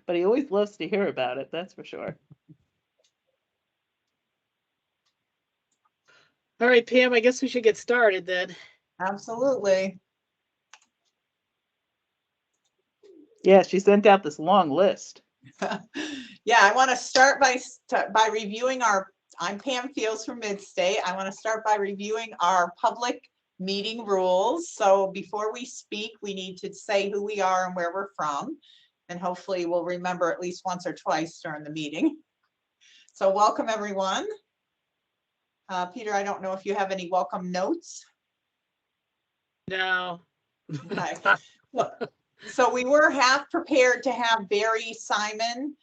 but he always loves to hear about it, that's for sure. All right, Pam, I guess we should get started then. Absolutely. Yeah, she sent out this long list. Yeah, I want to start by reviewing I'm Pam Fields from Midstate. I want to start by reviewing our public meeting rules. So before we speak, we need to say who we are and where we're from. And hopefully we'll remember at least once or twice during the meeting. So welcome, everyone. Peter, I don't know if you have any welcome notes. No. Okay. So we were half prepared to have Barry Simon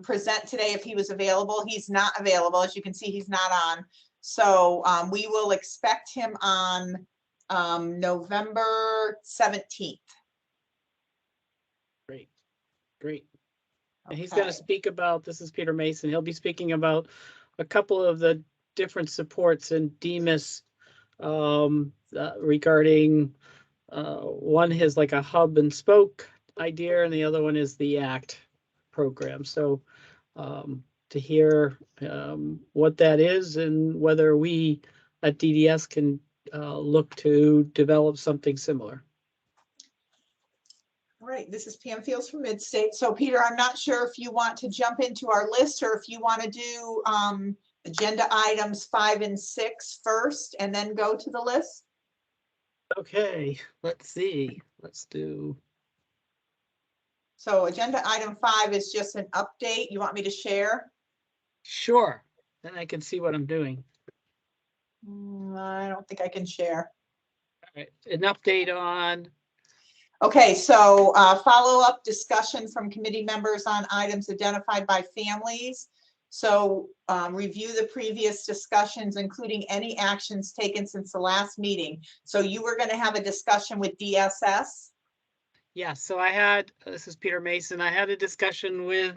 present today if he was available. He's not available. As you can see, he's not on. So we will expect him on November 17th. Great. Great. And Okay. he's going to speak about, this is Peter Mason, he'll be speaking about a couple of the different supports in DEMIS regarding one is like a hub and spoke idea, and the other one is the ACT program. So to hear what that is and whether we at DDS can look to develop something similar. All right, this is Pam Fields from Midstate. So Peter, I'm not sure if you want to jump into our list or if you want to do agenda items 5 and 6 first and then go to the list. Okay, let's see. Let's do. So agenda item 5 is just an update. You want me to share? Sure. Then I can see what I'm doing. I don't think I can share. All right, an update on. Okay, so follow-up discussion from committee members on items identified by families. So review the previous discussions, including any actions taken since the last meeting. So you were going to have a discussion with DSS? Yeah, so I had, this is Peter Mason, I had a discussion with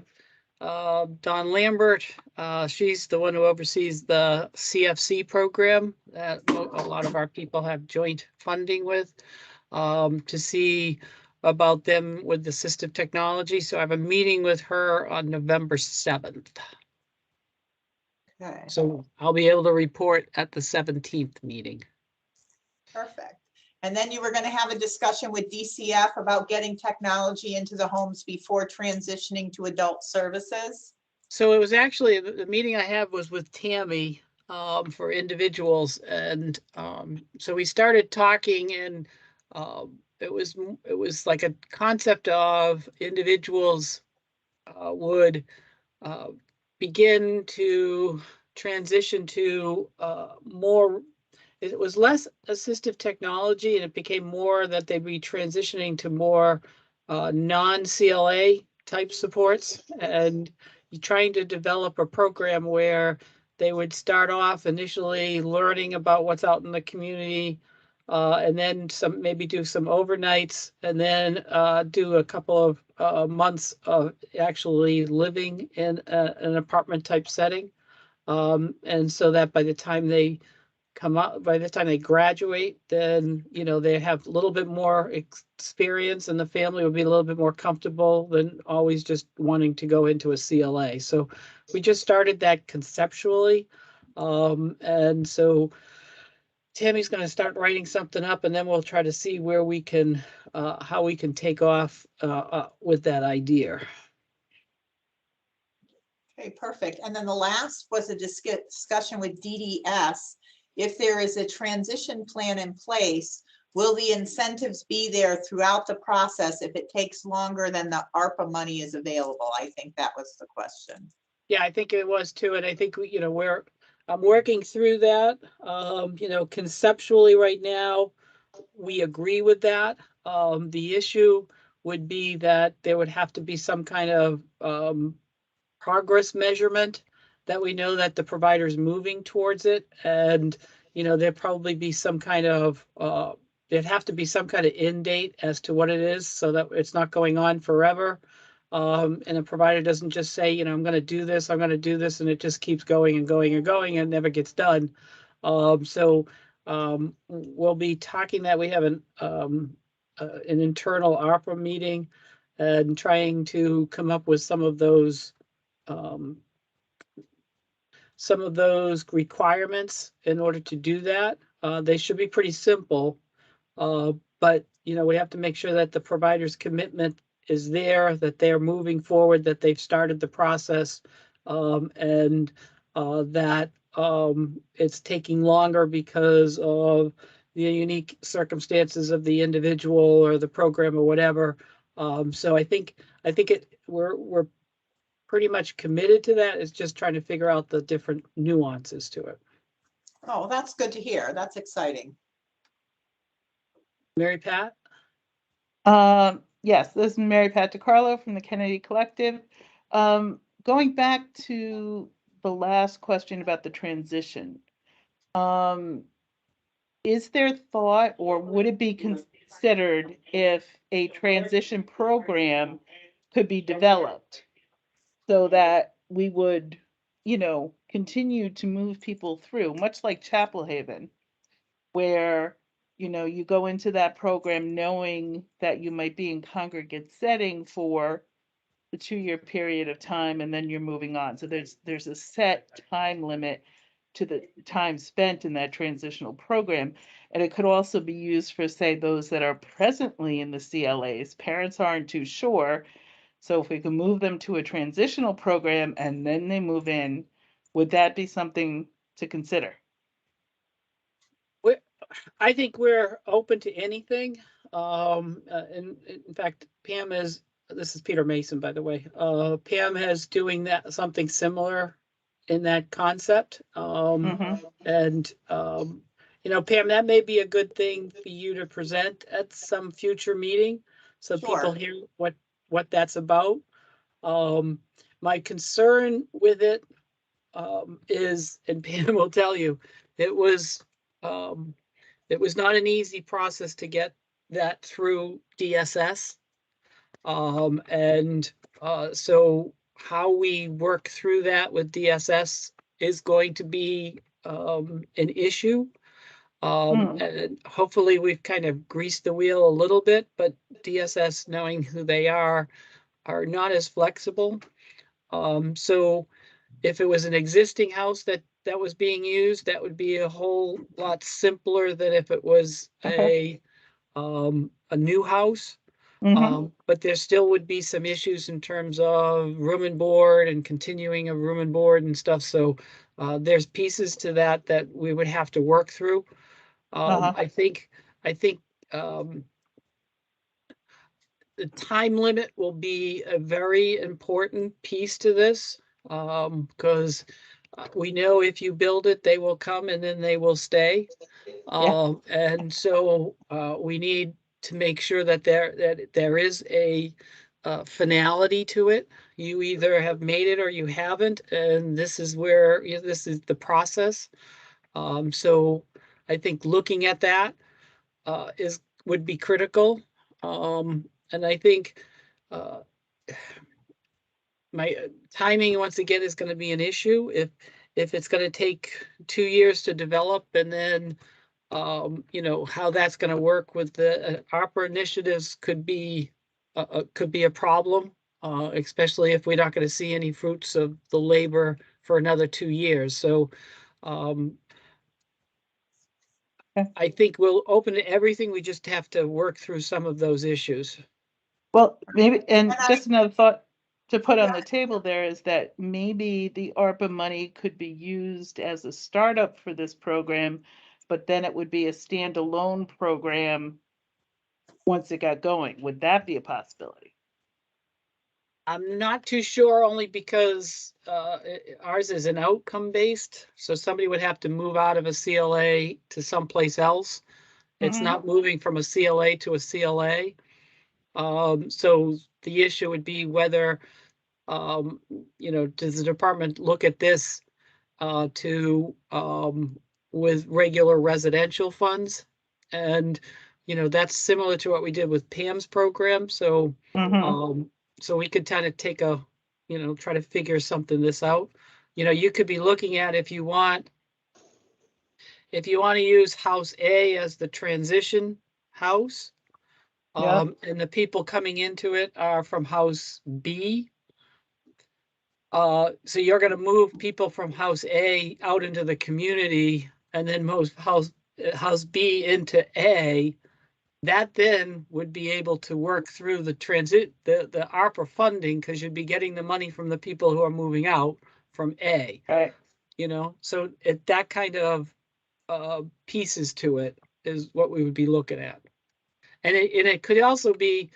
Dawn Lambert. She's the one who oversees the CFC program that a lot of our people have joint funding with, to see about them with assistive technology. So I have a meeting with her on November 7th. Okay. So I'll be able to report at the 17th meeting. Perfect. And then you were going to have a discussion with DCF about getting technology into the homes before transitioning to adult services. So it was actually, the meeting I had was with Tammy for individuals. And so we started talking, and it was like a concept of individuals would begin to transition to more. It was less assistive technology, and it became more that they'd be transitioning to more non-CLA type supports, and trying to develop a program where they would start off initially learning about what's out in the community, and then maybe do some overnights, and then do a couple of months of actually living in an apartment type setting. And so that by the time they by the time they graduate, then, you know, they have a little bit more experience, and the family would be a little bit more comfortable than always just wanting to go into a CLA. So we just started that conceptually. And so Tammy's going to start writing something up, and then we'll try to see where we can, how we can take off with that idea. Okay, perfect. And then the last was a discussion with DDS. If there is a transition plan in place, will the incentives be there throughout the process if it takes longer than the ARPA money is available? I think that was the question. Yeah, I think it was too. And I think, you know, I'm working through that. You know, conceptually right now, we agree with that. The issue would be that there would have to be some kind of progress measurement that we know that the provider is moving towards it. And, you know, there'd probably be some kind of, there'd have to be some kind of end date as to what it is, so that it's not going on forever. And the provider doesn't just say, you know, I'm going to do this, and it just keeps going and going and going and never gets done. So we'll be talking that we have an internal ARPA meeting, and trying to come up with some of those requirements in order to do that. They should be pretty simple, but we have to make sure that the provider's commitment is there, that they're moving forward, that they've started the process, and that it's taking longer because of the unique circumstances of the individual or the program or whatever. So I think we're pretty much committed to that. It's just trying to figure out the different nuances to it. Oh, that's good to hear. That's exciting. Mary Pat? Yes, this is Mary Pat DiCarlo from the Kennedy Collective. Going back to the last question about the transition, is there thought or would it be considered if a transition program could be developed so that we would, continue to move people through, much like Chapel Haven, where you go into that program knowing that you might be in congregate setting for the 2-year period of time, and then you're moving on. So there's a set time limit to the time spent in that transitional program. And it could also be used for, say, those that are presently in the CLAs. Parents aren't too sure. So if we can move them to a transitional program and then they move in, would that be something to consider? I think we're open to anything. In fact, this is Peter Mason, by the way. Pam has doing something similar in that concept. And Pam, that may be a good thing for you to present at some future meeting so Sure. people hear what that's about. My concern with it is, and Pam will tell you, it was not an easy process to get that through DSS. So how we work through that with DSS is going to be an issue. And hopefully we've kind of greased the wheel a little bit, but DSS, knowing who they are not as flexible. So if it was an existing house that was being used, that would be a whole lot simpler than if it was a new house. But there still would be some issues in terms of room and board and continuing a room and board and stuff. So there's pieces to that we would have to work through. I think the time limit will be a very important piece to this, because we know if you build it, they will come and then they will stay. And so we need to make sure that there is a finality to it. You either have made it or you haven't, and this is where this is the process. So I think looking at that would be critical. And I think my timing, once again, is going to be an issue. If it's going to take 2 years to develop, and then how that's going to work with the ARPA initiatives could be a problem, especially if we're not going to see any fruits of the labor for another 2 years. So I think we'll open to everything. We just have to work through some of those issues. Well, maybe, and just another thought to put on the table there is that maybe the ARPA money could be used as a startup for this program, but then it would be a standalone program once it got going. Would that be a possibility? I'm not too sure, only because ours is an outcome based. So somebody would have to move out of a CLA to someplace else. It's not moving from a CLA to a CLA. So the issue would be whether, does the department look at this with regular residential funds? And, that's similar to what we did with Pam's program. So, so we could kind of take try to figure this out. You could be looking at, if you want to use house A as the transition house, Yeah. And the people coming into it are from house B. So you're gonna move people from house A out into the community and then most house B into A. That then would be able to work through the the ARPA funding, because you'd be getting the money from the people who are moving out from A, Right. so that kind of pieces to it is what we would be looking at. And it could also be,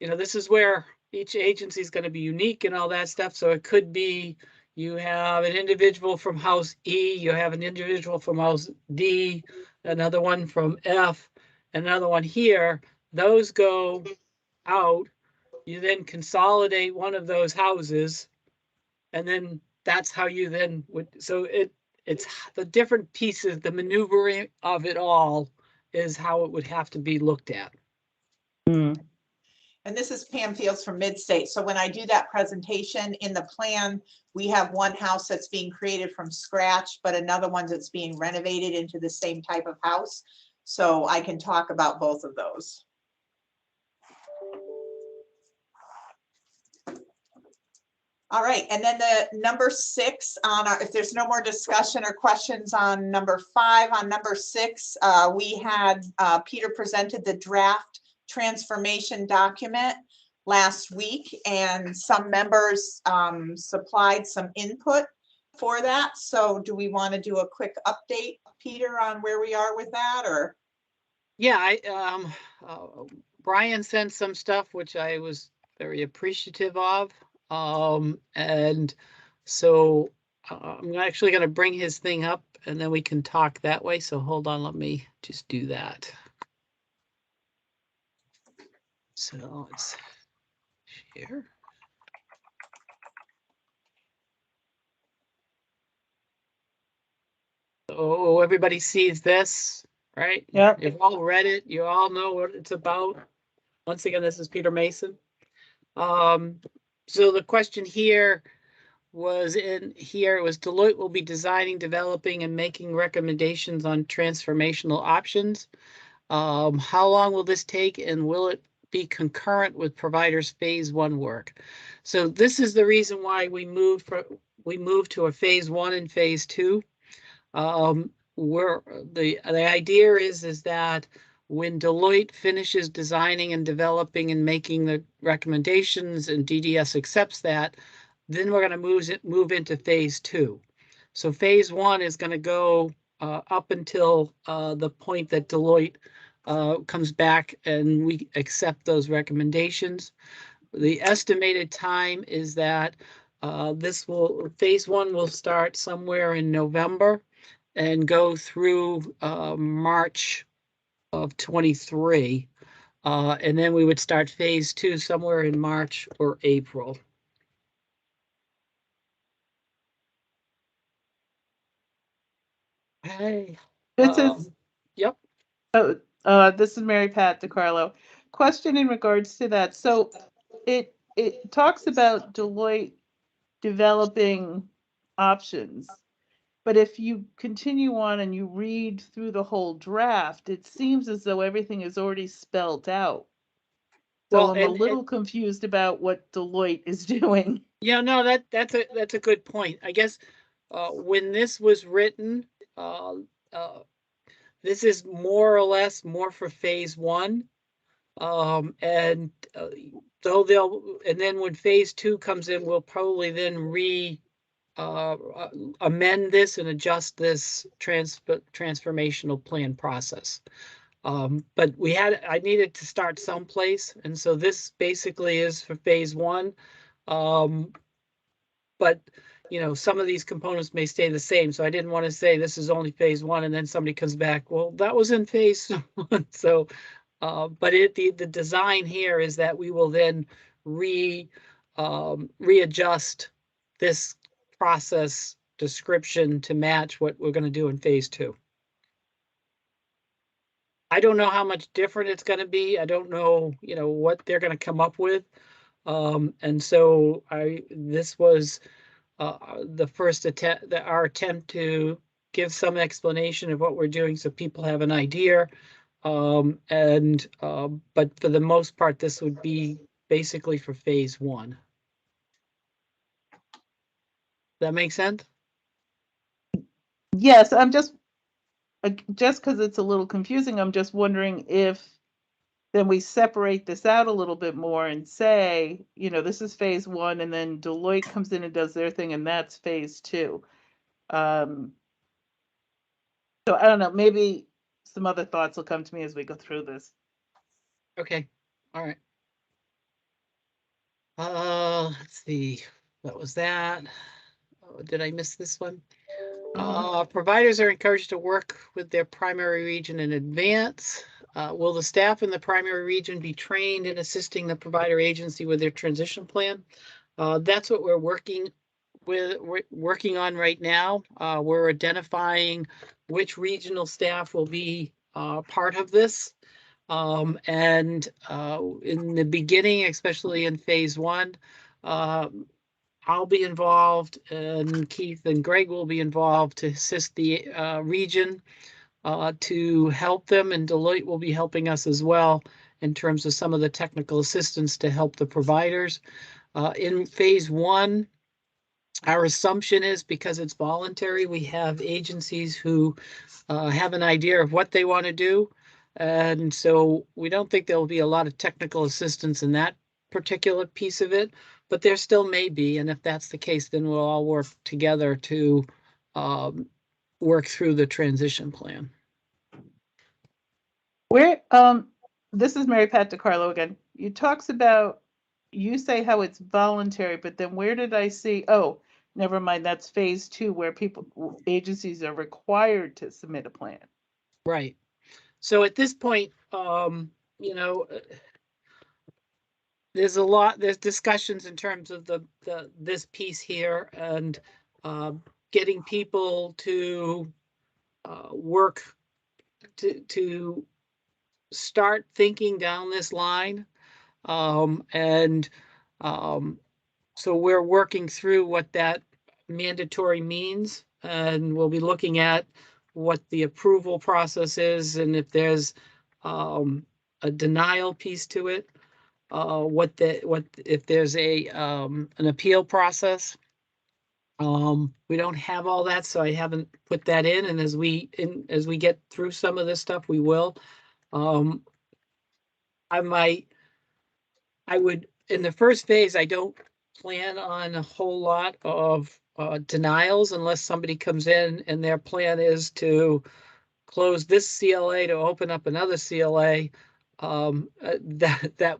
this is where each agency is going to be unique and all that stuff. So it could be you have an individual from house E, you have an individual from house D, another one from F, another one here. Those go out. You then consolidate one of those houses, and then that's how you then would. So it's the different pieces, the maneuvering of it all is how it would have to be looked at. Mm. And this is Pam Fields from Midstate. So when I do that presentation in the plan, we have one house that's being created from scratch, but another one that's being renovated into the same type of house. So I can talk about both of those. All right, and then the number 6 on our, if there's no more discussion or questions on number 5, on number 6, we had Peter presented the draft transformation document last week, and some members supplied some input for that. So do we want to do a quick update, Peter, on where we are with that, or? Yeah, Brian sent some stuff which I was very appreciative of. And so I'm actually going to bring his thing up and then we can talk that way. So hold on, let me just do that. So let's share. Oh, everybody sees this, right? Yep. You've all read it. You all know what it's about. Once again, this is Peter Mason. So the question here was Deloitte will be designing, developing, and making recommendations on transformational options. How long will this take, and will it be concurrent with providers' phase 1 work? So this is the reason why we moved to a phase 1 and phase 2. Where the idea is that when Deloitte finishes designing and developing and making the recommendations and DDS accepts that, then we're going to move into phase 2. So phase 1 is going to go up until the point that Deloitte comes back and we accept those recommendations. The estimated time is that phase 1 will start somewhere in November and go through March of 23. And then we would start phase 2 somewhere in March or April. Hey. This is Yep. this is Mary Pat DiCarlo. Question in regards to that. So it talks about Deloitte developing options. But if you continue on and you read through the whole draft, it seems as though everything is already spelled out. So Well, I'm a little confused about what Deloitte is doing. Yeah, no, that's a good point. I guess when this was written, this is more or less more for phase 1. And then when phase 2 comes in, we'll probably then amend this and adjust this transformational plan process. But I needed to start someplace, and so this basically is for phase 1. But some of these components may stay the same, so I didn't want to say this is only phase 1 and then somebody comes back, well, that was in phase 1. So but the design here is that we will then readjust this process description to match what we're going to do in phase 2. I don't know how much different it's going to be. I don't know, what they're going to come up with. And so this was the first attempt, our attempt to give some explanation of what we're doing so people have an idea. But for the most part, this would be basically for phase one. That make sense? Yes, I'm just because it's a little confusing, I'm just wondering if then we separate this out a little bit more and say, you know, this is phase one, and then Deloitte comes in and does their thing, and that's phase two. So I don't know, maybe some other thoughts will come to me as we go through this. Okay, all right. Let's see, what was that? Oh, did I miss this one? Providers are encouraged to work with their primary region in advance. Will the staff in the primary region be trained in assisting the provider agency with their transition plan? That's what we're working on right now. We're identifying which regional staff will be part of this. In the beginning, especially in phase one, I'll be involved, and Keith and Greg will be involved to assist the region to help them, and Deloitte will be helping us as well in terms of some of the technical assistance to help the providers. In phase one, our assumption is because it's voluntary, we have agencies who have an idea of what they want to do. And so we don't think there'll be a lot of technical assistance in that particular piece of it, but there still may be. And if that's the case, then we'll all work together to work through the transition plan. Where, this is Mary Pat DiCarlo again. You talks about, you say how it's voluntary, but then where did I see, oh, never mind, that's phase two, where people, agencies are required to submit a plan. Right. So at this point, there's discussions in terms of this piece here, and getting people to work to start thinking down this line. So we're working through what that mandatory means, and we'll be looking at what the approval process is, and if there's a denial piece to it, if there's an appeal process. We don't have all that, so I haven't put that in, and as we get through some of this stuff, we will. I would, in the first phase, I don't plan on a whole lot of denials unless somebody comes in and their plan is to close this CLA to open up another CLA. That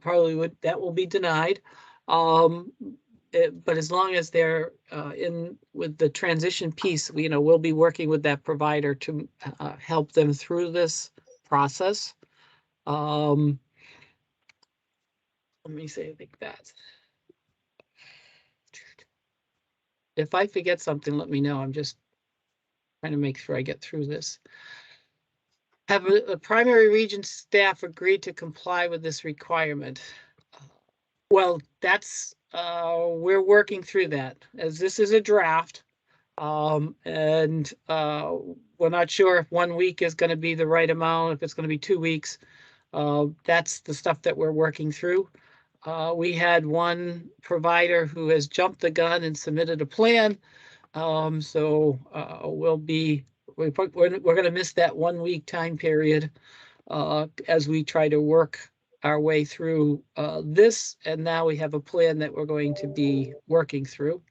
will be denied. But as long as they're in with the transition piece, we'll be working with that provider to help them through this process. Let me say, I think that. If I forget something, let me know. I'm just trying to make sure I get through this. Have a primary region staff agreed to comply with this requirement? Well, that's we're working through that, as this is a draft. We're not sure if 1 week is going to be the right amount, if it's going to be 2 weeks. That's the stuff that we're working through. We had one provider who has jumped the gun and submitted a plan. So we're going to miss that 1 week time period as we try to work our way through this. And now we have a plan that we're going to be working through.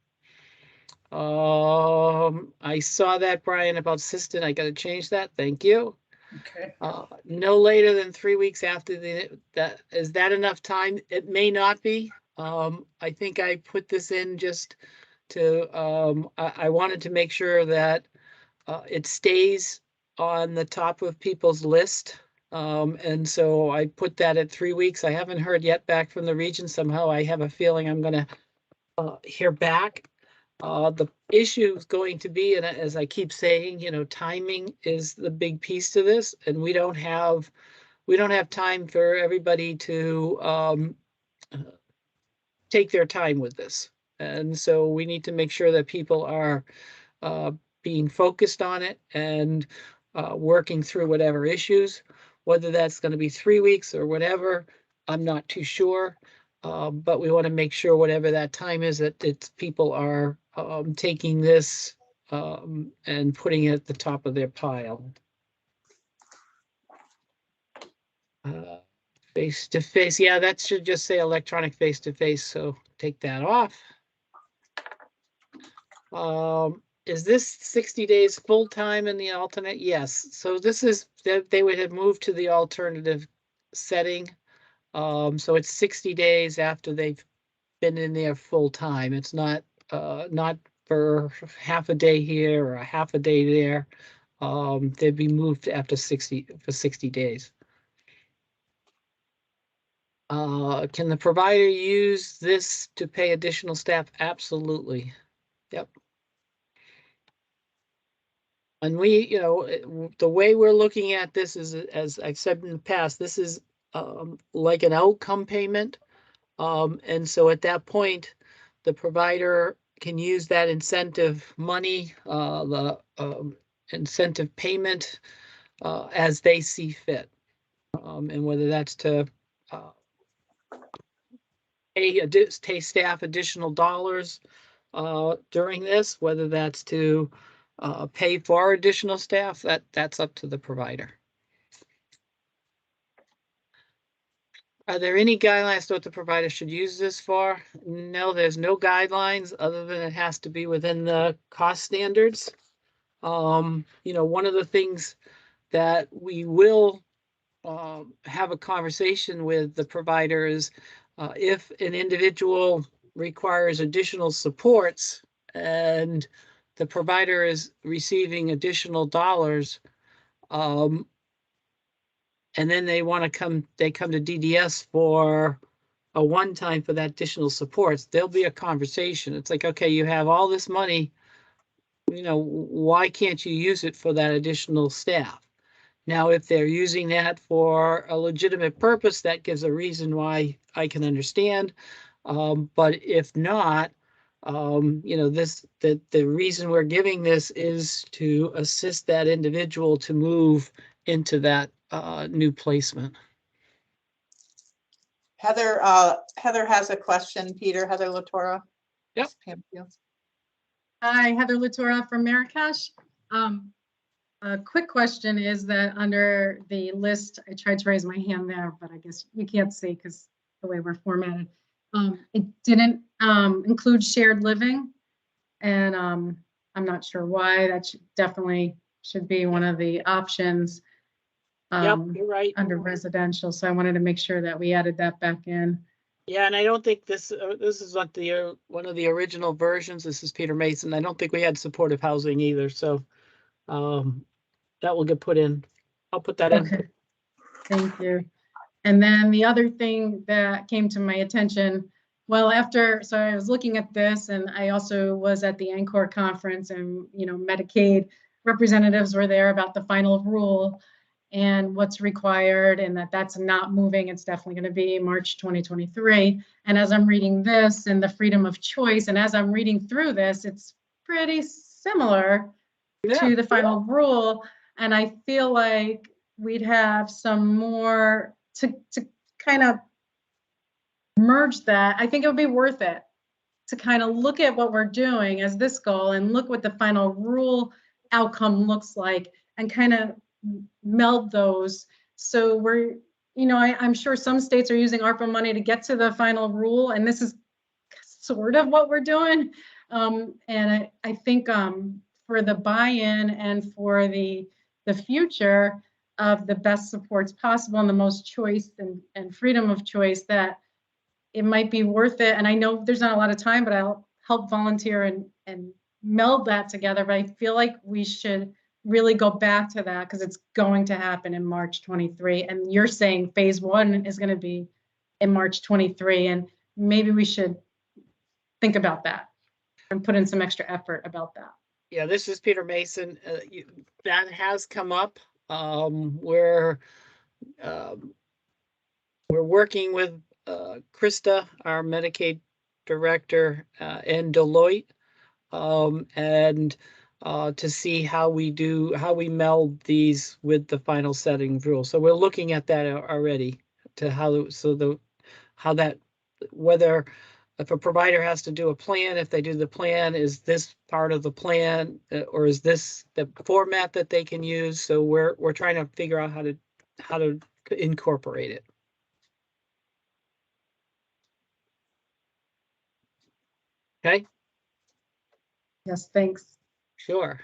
I saw that, Brian, about Siston. I got to change that. Thank you. Okay. No later than 3 weeks after is that enough time? It may not be. I think I put this in just to, I wanted to make sure that it stays on the top of people's list. And so I put that at 3 weeks. I haven't heard yet back from the region. Somehow I have a feeling I'm going to hear back. The issue is going to be, and as I keep saying, timing is the big piece to this, and we don't have time for everybody to take their time with this. And so we need to make sure that people are being focused on it and working through whatever issues. Whether that's going to be 3 weeks or whatever, I'm not too sure. But we want to make sure whatever that time is that it's people are taking this and putting it at the top of their pile. Face to face, yeah, that should just say electronic face to face, so take that off. Is this 60 days full time in the alternate? Yes. So this is that they would have moved to the alternative setting. So it's 60 days after they've been in there full time. It's not for half a day here or a half a day there. They'd be moved after 60 days. Can the provider use this to pay additional staff? Absolutely. Yep. And we, the way we're looking at this is, as I've said in the past, this is like an outcome payment. And so at that point, the provider can use that incentive money, the incentive payment as they see fit. And whether that's to pay staff additional dollars during this, whether that's to pay for additional staff, that's up to the provider. Are there any guidelines to what the provider should use this for? No, there's no guidelines other than it has to be within the cost standards. One of the things that we will have a conversation with the provider is if an individual requires additional supports and the provider is receiving additional dollars, and then they come to DDS for a one-time for that additional supports, there'll be a conversation. It's like, okay, you have all this money, why can't you use it for that additional staff? Now, if they're using that for a legitimate purpose, that gives a reason why I can understand. But if not, the reason we're giving this is to assist that individual to move into that new placement. Heather has a question, Peter. Heather Latora. Yep. Hi, Heather Latora from Marrakesh. A quick question is that under the list, I tried to raise my hand there, but I guess you can't see because the way we're formatted. It didn't include shared living, and I'm not sure why. That definitely should be one of the options. Yep, you're right. Under residential, so I wanted to make sure that we added that back in. Yeah, and I don't think this is what one of the original versions. This is Peter Mason. I don't think we had supportive housing either, so that will get put in. I'll put that in. Okay, thank you. And then the other thing that came to my attention, so I was looking at this, and I also was at the NCORE conference, and Medicaid representatives were there about the final rule and what's required, and that's not moving. It's definitely going to be March 2023. And as I'm reading this and the freedom of choice, and as I'm reading through this, it's pretty similar to the final rule. And I feel like we'd have some more to kind of merge that. I think it would be worth it to kind of look at what we're doing as this goal and look what the final rule outcome looks like and kind of meld those. So we're, I'm sure some states are using ARPA money to get to the final rule, and this is sort of what we're doing. And I think for the buy-in and for the future of the best supports possible and the most choice and freedom of choice, that it might be worth it. And I know there's not a lot of time, but I'll help volunteer and meld that together. But I feel like we should really go back to that because it's going to happen in March 23. And you're saying phase 1 is going to be in March 23. And maybe we should think about that and put in some extra effort about that. Yeah, this is Peter Mason. That has come up. We're working with Krista, our Medicaid director, and Deloitte, and to see how we meld these with the final setting rule. So we're looking at that already to how that, whether if a provider has to do a plan, if they do the plan, is this part of the plan, or is this the format that they can use? So we're trying to figure out how to incorporate it. Okay, Yes, thanks. sure.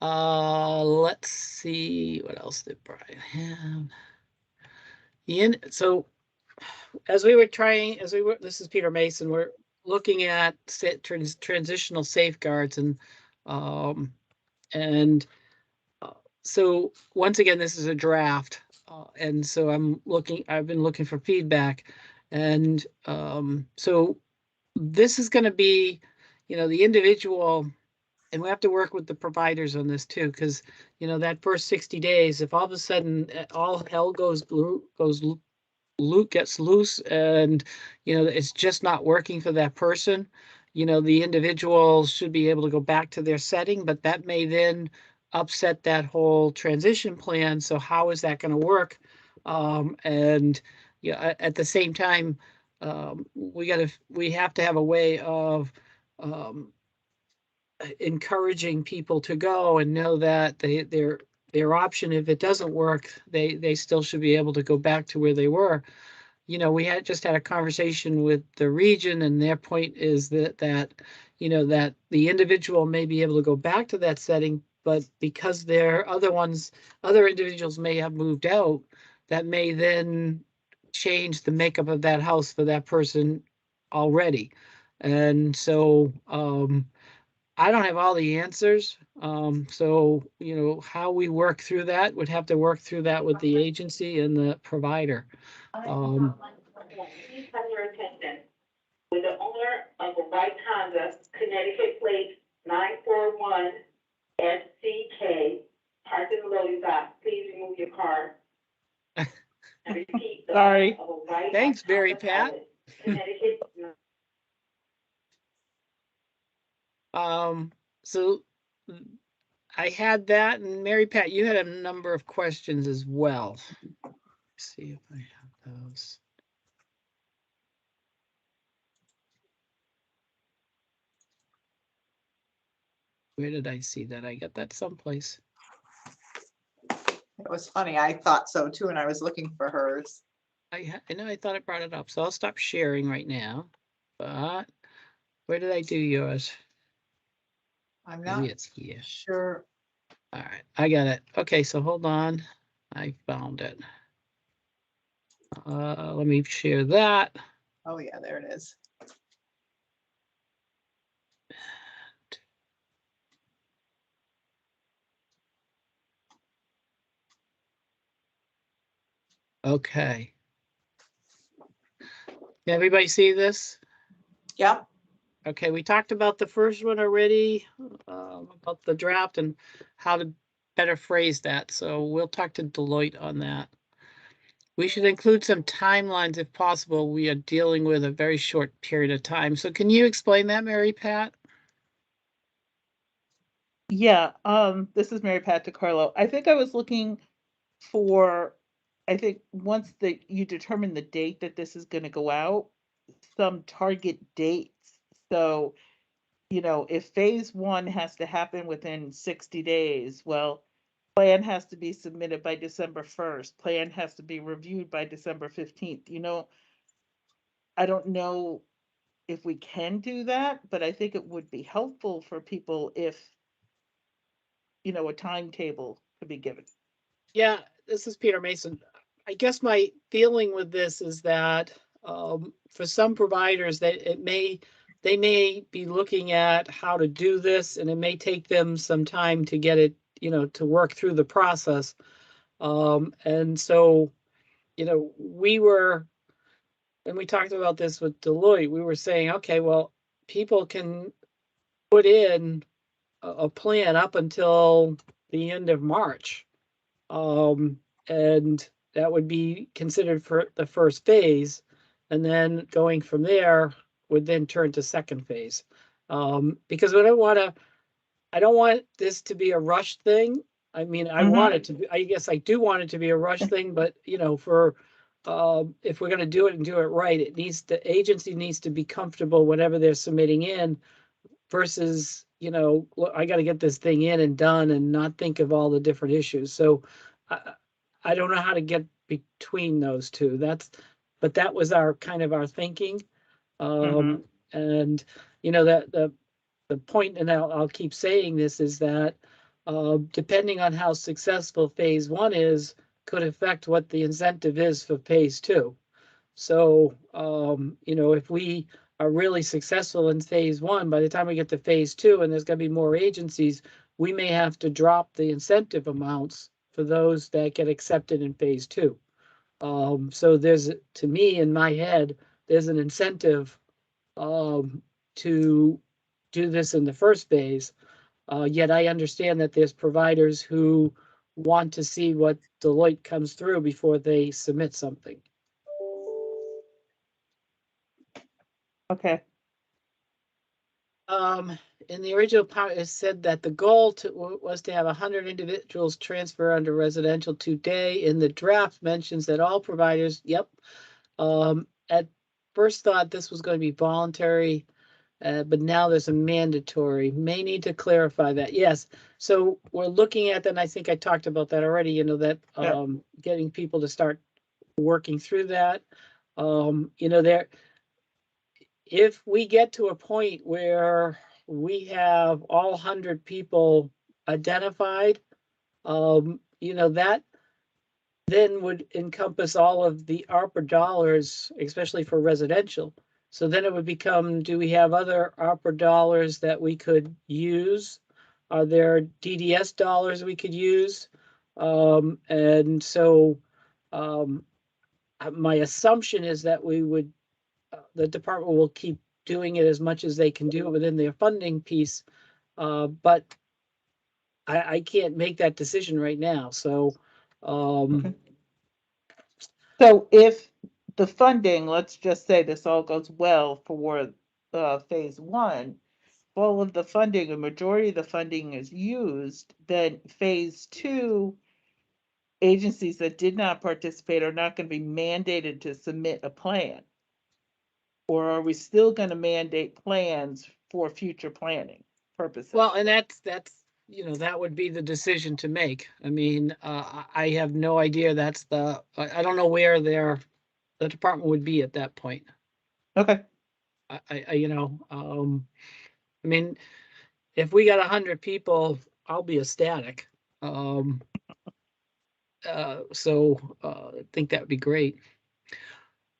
Let's see, what else did Brian have? So as we were, this is Peter Mason, we're looking at transitional safeguards um, and so once again, this is a draft. And so I've been looking for feedback. And so this is going to be, the individual, and we have to work with the providers on this too, because, that first 60 days, if all of a sudden all hell gets loose and, it's just not working for that person, the individual should be able to go back to their setting, but that may then upset that whole transition plan. So how is that going to work? And at the same time, we have to have a way of encouraging people to go and know that their option, if it doesn't work, they still should be able to go back to where they were. We just had a conversation with the region, and their point is that that the individual may be able to go back to that setting, but because other individuals may have moved out, that may then change the makeup of that house for that person already. And so I don't have all the answers. So, how we work through that would have to work through that with the agency and the provider. Please have your attention. With the owner of a white Honda, Connecticut plate 941 SCK, parked in the loading dock, please remove your car. And repeat, the Sorry. owner of a white Thanks, Mary Honda Pat. Pilot, Connecticut. So I had that, and Mary Pat, you had a number of questions as well. Let's see if I have those. Where did I see that? I got that someplace. It was funny. I thought so too, and I was looking for hers. I know I thought I brought it up, so I'll stop sharing right now. But where did I do yours? I'm not Maybe it's here. sure. All right, I got it. Okay, so hold on. I found it. Let me share that. Oh yeah, there it is. Okay. Can everybody see this? Yep. Okay, we talked about the first one already, about the draft and how to better phrase that. So we'll talk to Deloitte on that. We should include some timelines if possible. We are dealing with a very short period of time. So can you explain that, Mary Pat? Yeah, this is Mary Pat DiCarlo. I think I was looking for, I think once you determine the date that this is going to go out, some target dates. So, if phase one has to happen within 60 days, well, plan has to be submitted by December 1st. Plan has to be reviewed by December 15th. I don't know if we can do that, but I think it would be helpful for people if, a timetable could be given. Yeah, this is Peter Mason. I guess my feeling with this is that for some providers that they may be looking at how to do this, and it may take them some time to get it, to work through the process. And so, we talked about this with Deloitte, we were saying, okay, well, people can put in a plan up until the end of March. And that would be considered for the first phase. And then going from there would then turn to second phase. Because we don't want to, I don't want this to be a rush thing. I mean, I want it to be, I guess I do want it to be a rush thing, but you know, for, if we're gonna do it and do it right, it needs, the agency needs to be comfortable whatever they're submitting in versus, you know, look, I gotta get this thing in and done and not think of all the different issues. So I don't know how to get between those two. But that was our kind of our thinking. And you know, that the point, and I'll keep saying this, is that depending on how successful phase one is, could affect what the incentive is for phase two. So, you know, if we are really successful in phase one, by the time we get to phase two and there's going to be more agencies, we may have to drop the incentive amounts for those that get accepted in phase two. So there's, to me, in my head, there's an incentive to do this in the first phase. Yet I understand that there's providers who want to see what Deloitte comes through before they submit something. Okay. In the original part, it said that the goal was to have 100 individuals transfer under residential today. In the draft mentions that all providers, yep. At first thought, this was going to be voluntary, but now there's a mandatory. May need to clarify that. Yes. So we're looking at that, and I think I talked about that already, you know, that getting people to start working through that. You know, if we get to a point where we have all 100 people identified, you know, that then would encompass all of the ARPA dollars, especially for residential. So then it would become, do we have other ARPA dollars that we could use? Are there DDS dollars we could use? And so my assumption is that we would, the department will keep doing it as much as they can do within their funding piece. But I can't make that decision right now. So, Okay. So if the funding, let's just say this all goes well for phase one, all of the funding, a majority of the funding is used, then phase two, agencies that did not participate are not going to be mandated to submit a plan. Or are we still going to mandate plans for future planning purposes? well, and that's, you know, that would be the decision to make. I mean, I have no idea. That's I don't know where the department would be at that point. Okay. You know, I mean, if we got 100 people, I'll be ecstatic. So I think that would be great.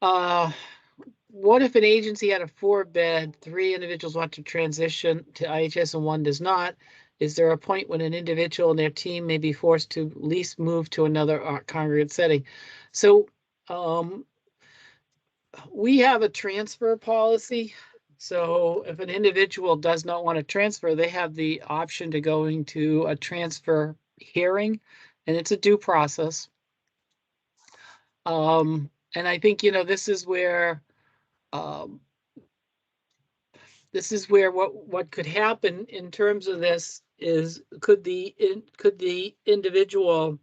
What if an agency had a 4-bed, 3 individuals want to transition to IHS and 1 does not? Is there a point when an individual and their team may be forced to at least move to another congregate setting? So we have a transfer policy. So if an individual does not want to transfer, they have the option to go into a transfer hearing, and it's a due process. And I think, you know, this is where what could happen in terms of this is, could the individual,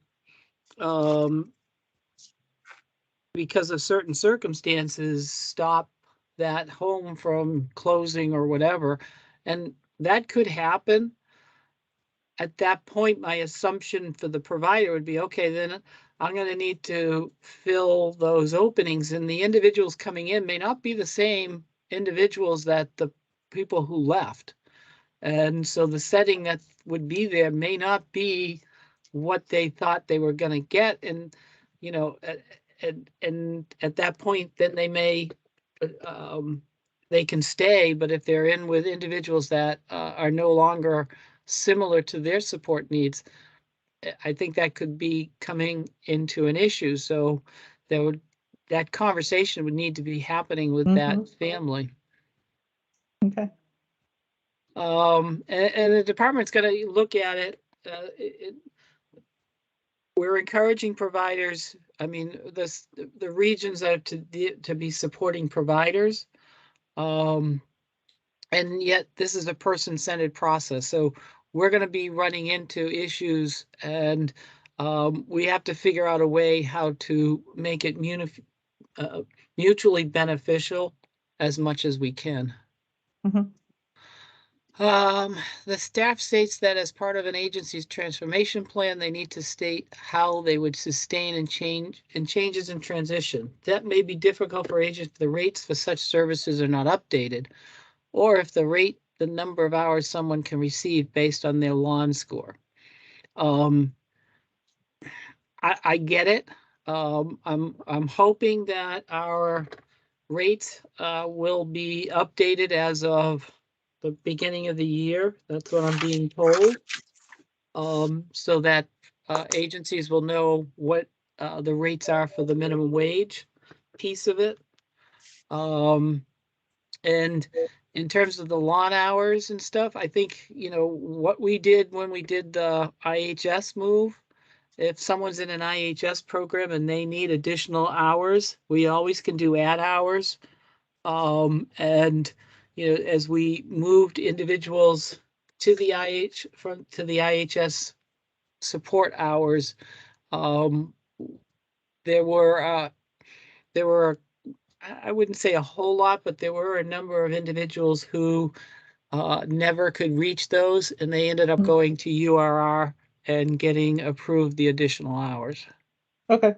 because of certain circumstances, stop that home from closing or whatever, and that could happen. At that point, my assumption for the provider would be, okay, then I'm going to need to fill those openings, and the individuals coming in may not be the same individuals that the people who left. And so the setting that would be there may not be what they thought they were going to get. And, you know, and at that point, then they may, they can stay, but if they're in with individuals that are no longer similar to their support needs, I think that could be coming into an issue. So that conversation would need to be happening with that family. Okay. And the department's going to look at it. We're encouraging providers. I mean, the regions are to be supporting providers. And yet this is a person-centered process. So we're going to be running into issues, and we have to figure out a way how to make it mutually beneficial as much as we can. Mhm. The staff states that as part of an agency's transformation plan, they need to state how they would sustain and changes in transition. That may be difficult for agents if the rates for such services are not updated, or if the number of hours someone can receive based on their lawn score. I get it. I'm hoping that our rates will be updated as of the beginning of the year. That's what I'm being told. So that agencies will know what the rates are for the minimum wage piece of it. And in terms of the lawn hours and stuff, I think, what we did when we did the IHS move, if someone's in an IHS program and they need additional hours, we always can do add hours. And as we moved individuals to the IHS support hours, there were I wouldn't say a whole lot, but there were a number of individuals who never could reach those, and they ended up Mm. going to URR and getting approved the additional hours. Okay.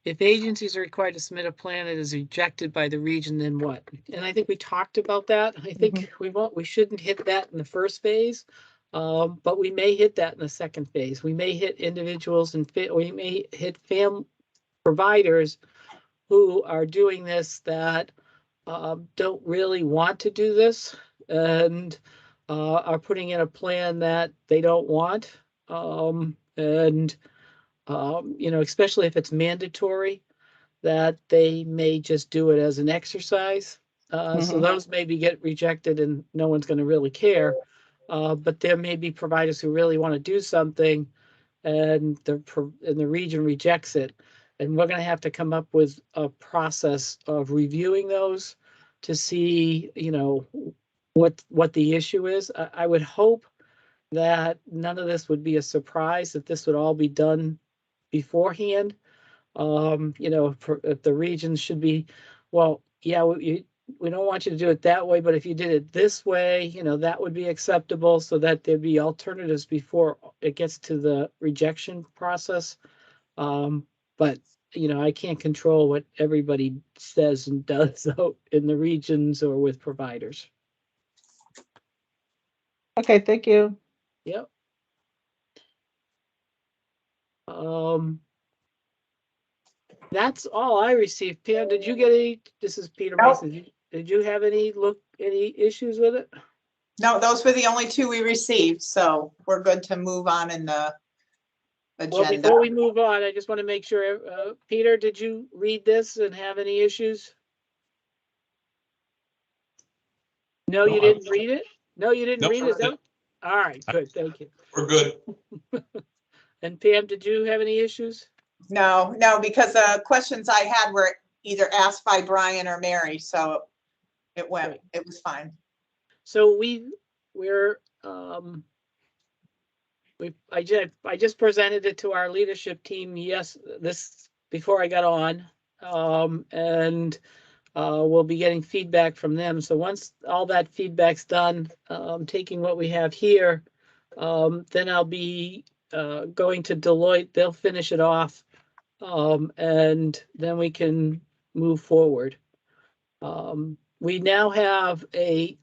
If agencies are required to submit a plan that is rejected by the region, then what? And I think we talked about that. I think we shouldn't hit that in the first phase, but we may hit that in the second phase. We may hit individuals and we may hit providers who are doing this that don't really want to do this and are putting in a plan that they don't want. Especially if it's mandatory, that they may just do it as an exercise. So those maybe get rejected and no one's going to really care. But there may be providers who really want to do something and the region rejects it. And we're going to have to come up with a process of reviewing those to see, what the issue is. I would hope that none of this would be a surprise, that this would all be done beforehand. If the regions should be, well, yeah, we don't want you to do it that way, but if you did it this way, that would be acceptable, so that there'd be alternatives before it gets to the rejection process. But I can't control what everybody says and does out in the regions or with providers. Okay, thank you. Yep. That's all I received. Pam, did you get any? This is Peter Nope. Mason. Did you have any issues with it? No, those were the only two we received, so we're good to move on in the Well, agenda. before we move on, I just want to make sure, Peter, did you read this and have any issues? No, No, you didn't read it? No, you didn't Nope. read it? Is that- All right, good, thank you. We're good. And Pam, did you have any issues? No, because the questions I had were either asked by Brian or Mary, so it Right. was fine. So I just presented it to our leadership team, before I got on. And we'll be getting feedback from them. So once all that feedback's done, taking what we have here, then I'll be going to Deloitte. They'll finish it off, and then we can move forward. We now have a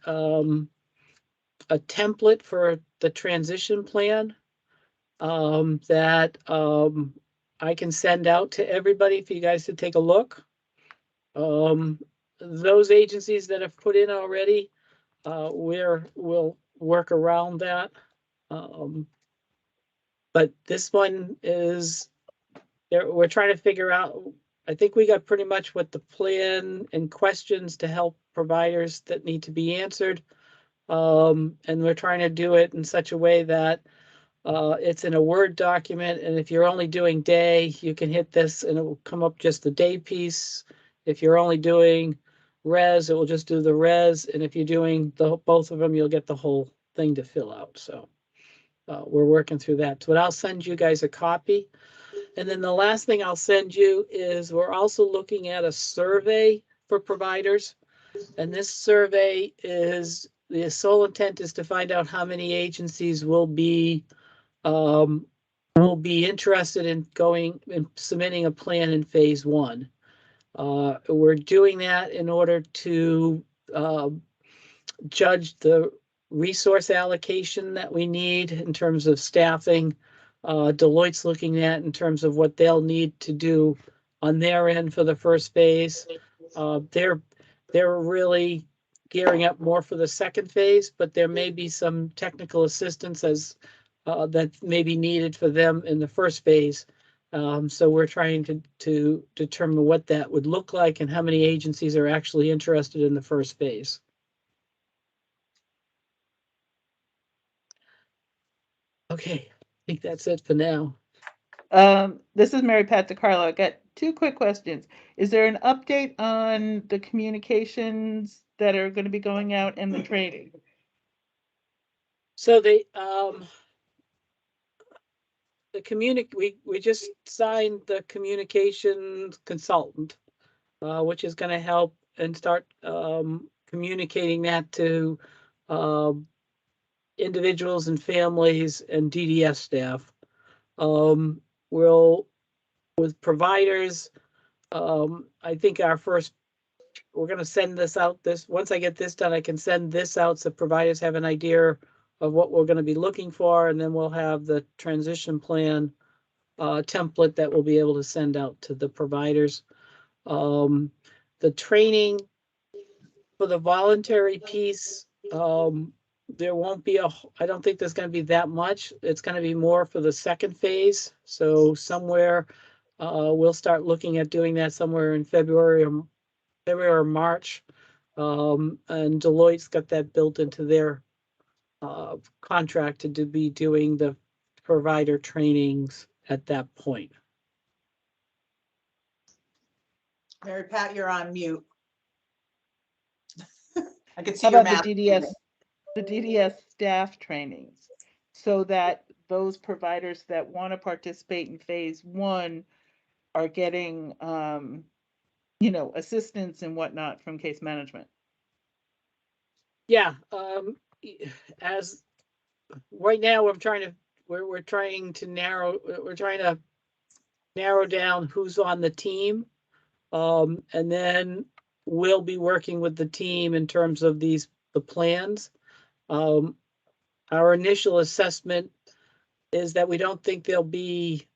template for the transition plan that I can send out to everybody for you guys to take a look. Those agencies that have put in already, we'll work around that. But this one is, we're trying to figure out, I think we got pretty much what the plan and questions to help providers that need to be answered. And we're trying to do it in such a way that it's in a Word document, and if you're only doing day, you can hit this and it will come up just the day piece. If you're only doing res, it will just do the res. And if you're doing both of them, you'll get the whole thing to fill out. So we're working through that. But I'll send you guys a copy. And then the last thing I'll send you is we're also looking at a survey for providers. And this survey is, the sole intent is to find out how many agencies will be interested in going and submitting a plan in phase one. We're doing that in order to judge the resource allocation that we need in terms of staffing. Deloitte's looking at in terms of what they'll need to do on their end for the first phase. They're really gearing up more for the second phase, but there may be some technical assistance that may be needed for them in the first phase. So we're trying to determine what that would look like and how many agencies are actually interested in the first phase. Okay, I think that's it for now. This is Mary Pat DiCarlo. I got two quick questions. Is there an update on the communications that are going to be going out and the training? So we just signed the communications consultant, which is going to help and start communicating that to individuals and families and DDS staff. With providers, I think we're going to send this out. Once I get this done, I can send this out so providers have an idea of what we're going to be looking for, and then we'll have the transition plan template that we'll be able to send out to the providers. The training for the voluntary piece, there won't be I don't think there's going to be that much. It's going to be more for the second phase. So somewhere we'll start looking at doing that somewhere in February or March. And Deloitte's got that built into their contract to be doing the provider trainings at that point. Mary Pat, you're on mute. I can see How your about mouth. the DDS staff trainings, so that those providers that want to participate in phase one are getting, assistance and whatnot from case management? Yeah, as right now we're trying to narrow down who's on the team. And then we'll be working with the team in terms of the plans. Our initial assessment is that we don't think there'll be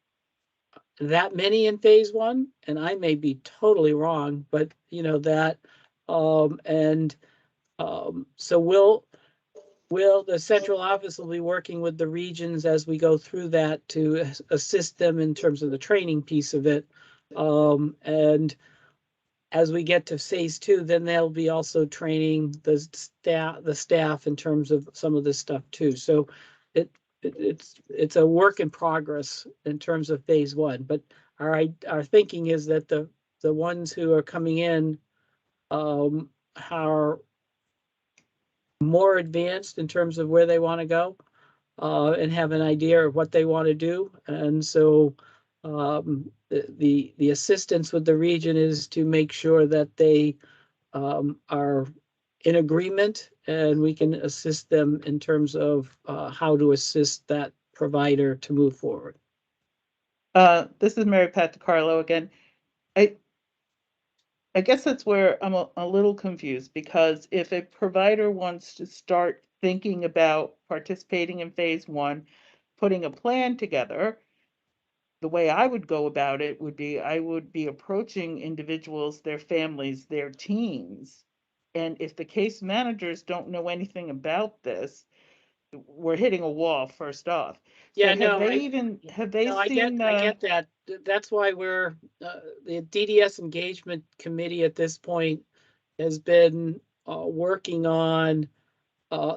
that many in phase one, and I may be totally wrong, but that, so the central office will be working with the regions as we go through that to assist them in terms of the training piece of it. And as we get to phase two, then they'll be also training the staff in terms of some of this stuff too. So it's a work in progress in terms of phase one. But our thinking is that the ones who are coming in are more advanced in terms of where they want to go and have an idea of what they want to do. And so the assistance with the region is to make sure that they are in agreement, and we can assist them in terms of how to assist that provider to move forward. This is Mary Pat DiCarlo again. I guess that's where I'm a little confused, because if a provider wants to start thinking about participating in phase one, putting a plan together, the way I would go about it would be I would be approaching individuals, their families, their teams. And if the case managers don't know anything about this, we're hitting a wall first off. Yeah, So no, have they I seen get that. That's why we're the DDS engagement committee at this point has been working on.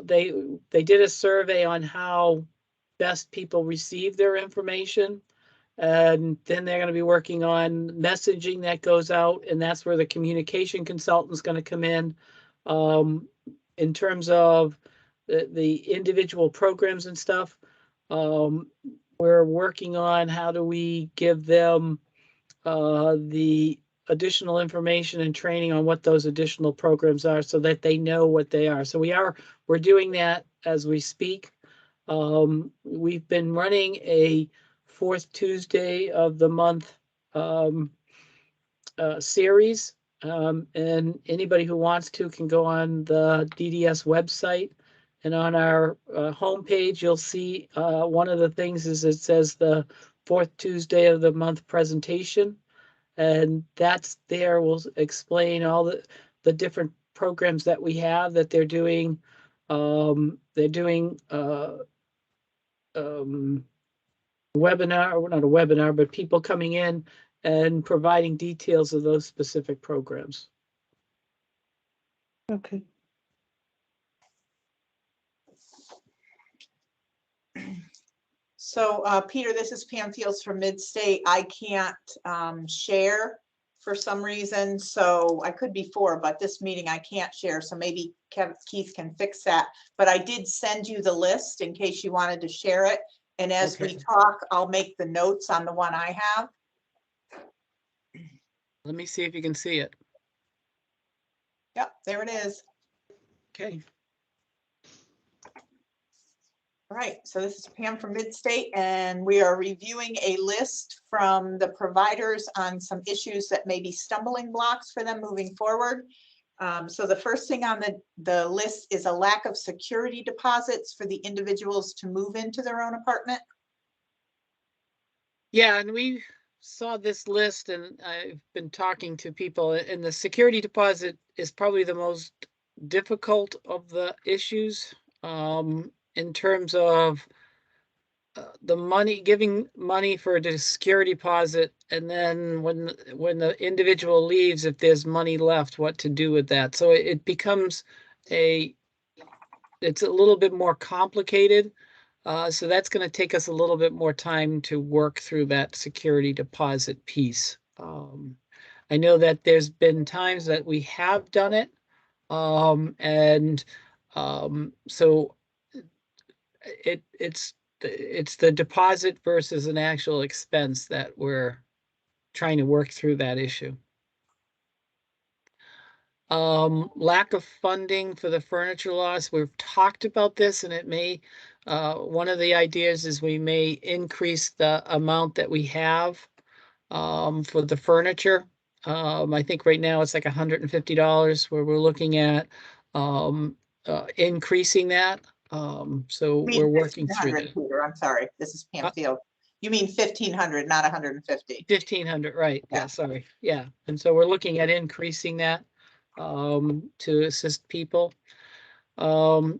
They did a survey on how best people receive their information, And then they're going to be working on messaging that goes out, and that's where the communication consultant's going to come in. In terms of the individual programs and stuff, we're working on how do we give them the additional information and training on what those additional programs are so that they know what they are. So we're doing that as we speak. We've been running a fourth Tuesday of the month series. And anybody who wants to can go on the DDS website, and on our homepage, you'll see one of the things is it says the fourth Tuesday of the month presentation. And that's there will explain all the different programs that we have that they're doing. They're doing webinar, or not a webinar, but people coming in and providing details of those specific programs. Okay. So, Peter, this is Pam Fields from Midstate. I can't share for some reason, so I could be for, but this meeting I can't share, so maybe Keith can fix that. But I did send you the list in case you wanted to share it. And as we Okay. talk, I'll make the notes on the one I have. Let me see if you can see it. Yep, there it is. Okay. All right, so this is Pam from Midstate, and we are reviewing a list from the providers on some issues that may be stumbling blocks for them moving forward. So the first thing on the list is a lack of security deposits for the individuals to move into their own apartment. Yeah, and we saw this list, and I've been talking to people, and the security deposit is probably the most difficult of the issues in terms of the money, giving money for the security deposit, and then when the individual leaves, if there's money left, what to do with that. So it becomes it's a little bit more complicated. So that's going to take us a little bit more time to work through that security deposit piece. I know that there's been times that we have done it. So it's the deposit versus an actual expense that we're trying to work through that issue. Lack of funding for the furniture loss. We've talked about this, and it may, one of the ideas is we may increase the amount that we have for the furniture. I think right now it's like $150 where we're looking at increasing that. So You mean we're working through 1,500, that. Peter, I'm sorry, this is Pam Field. You mean 1,500, not 150. 1,500, right? Yeah. Yeah, sorry. Yeah, and so we're looking at increasing that to assist people.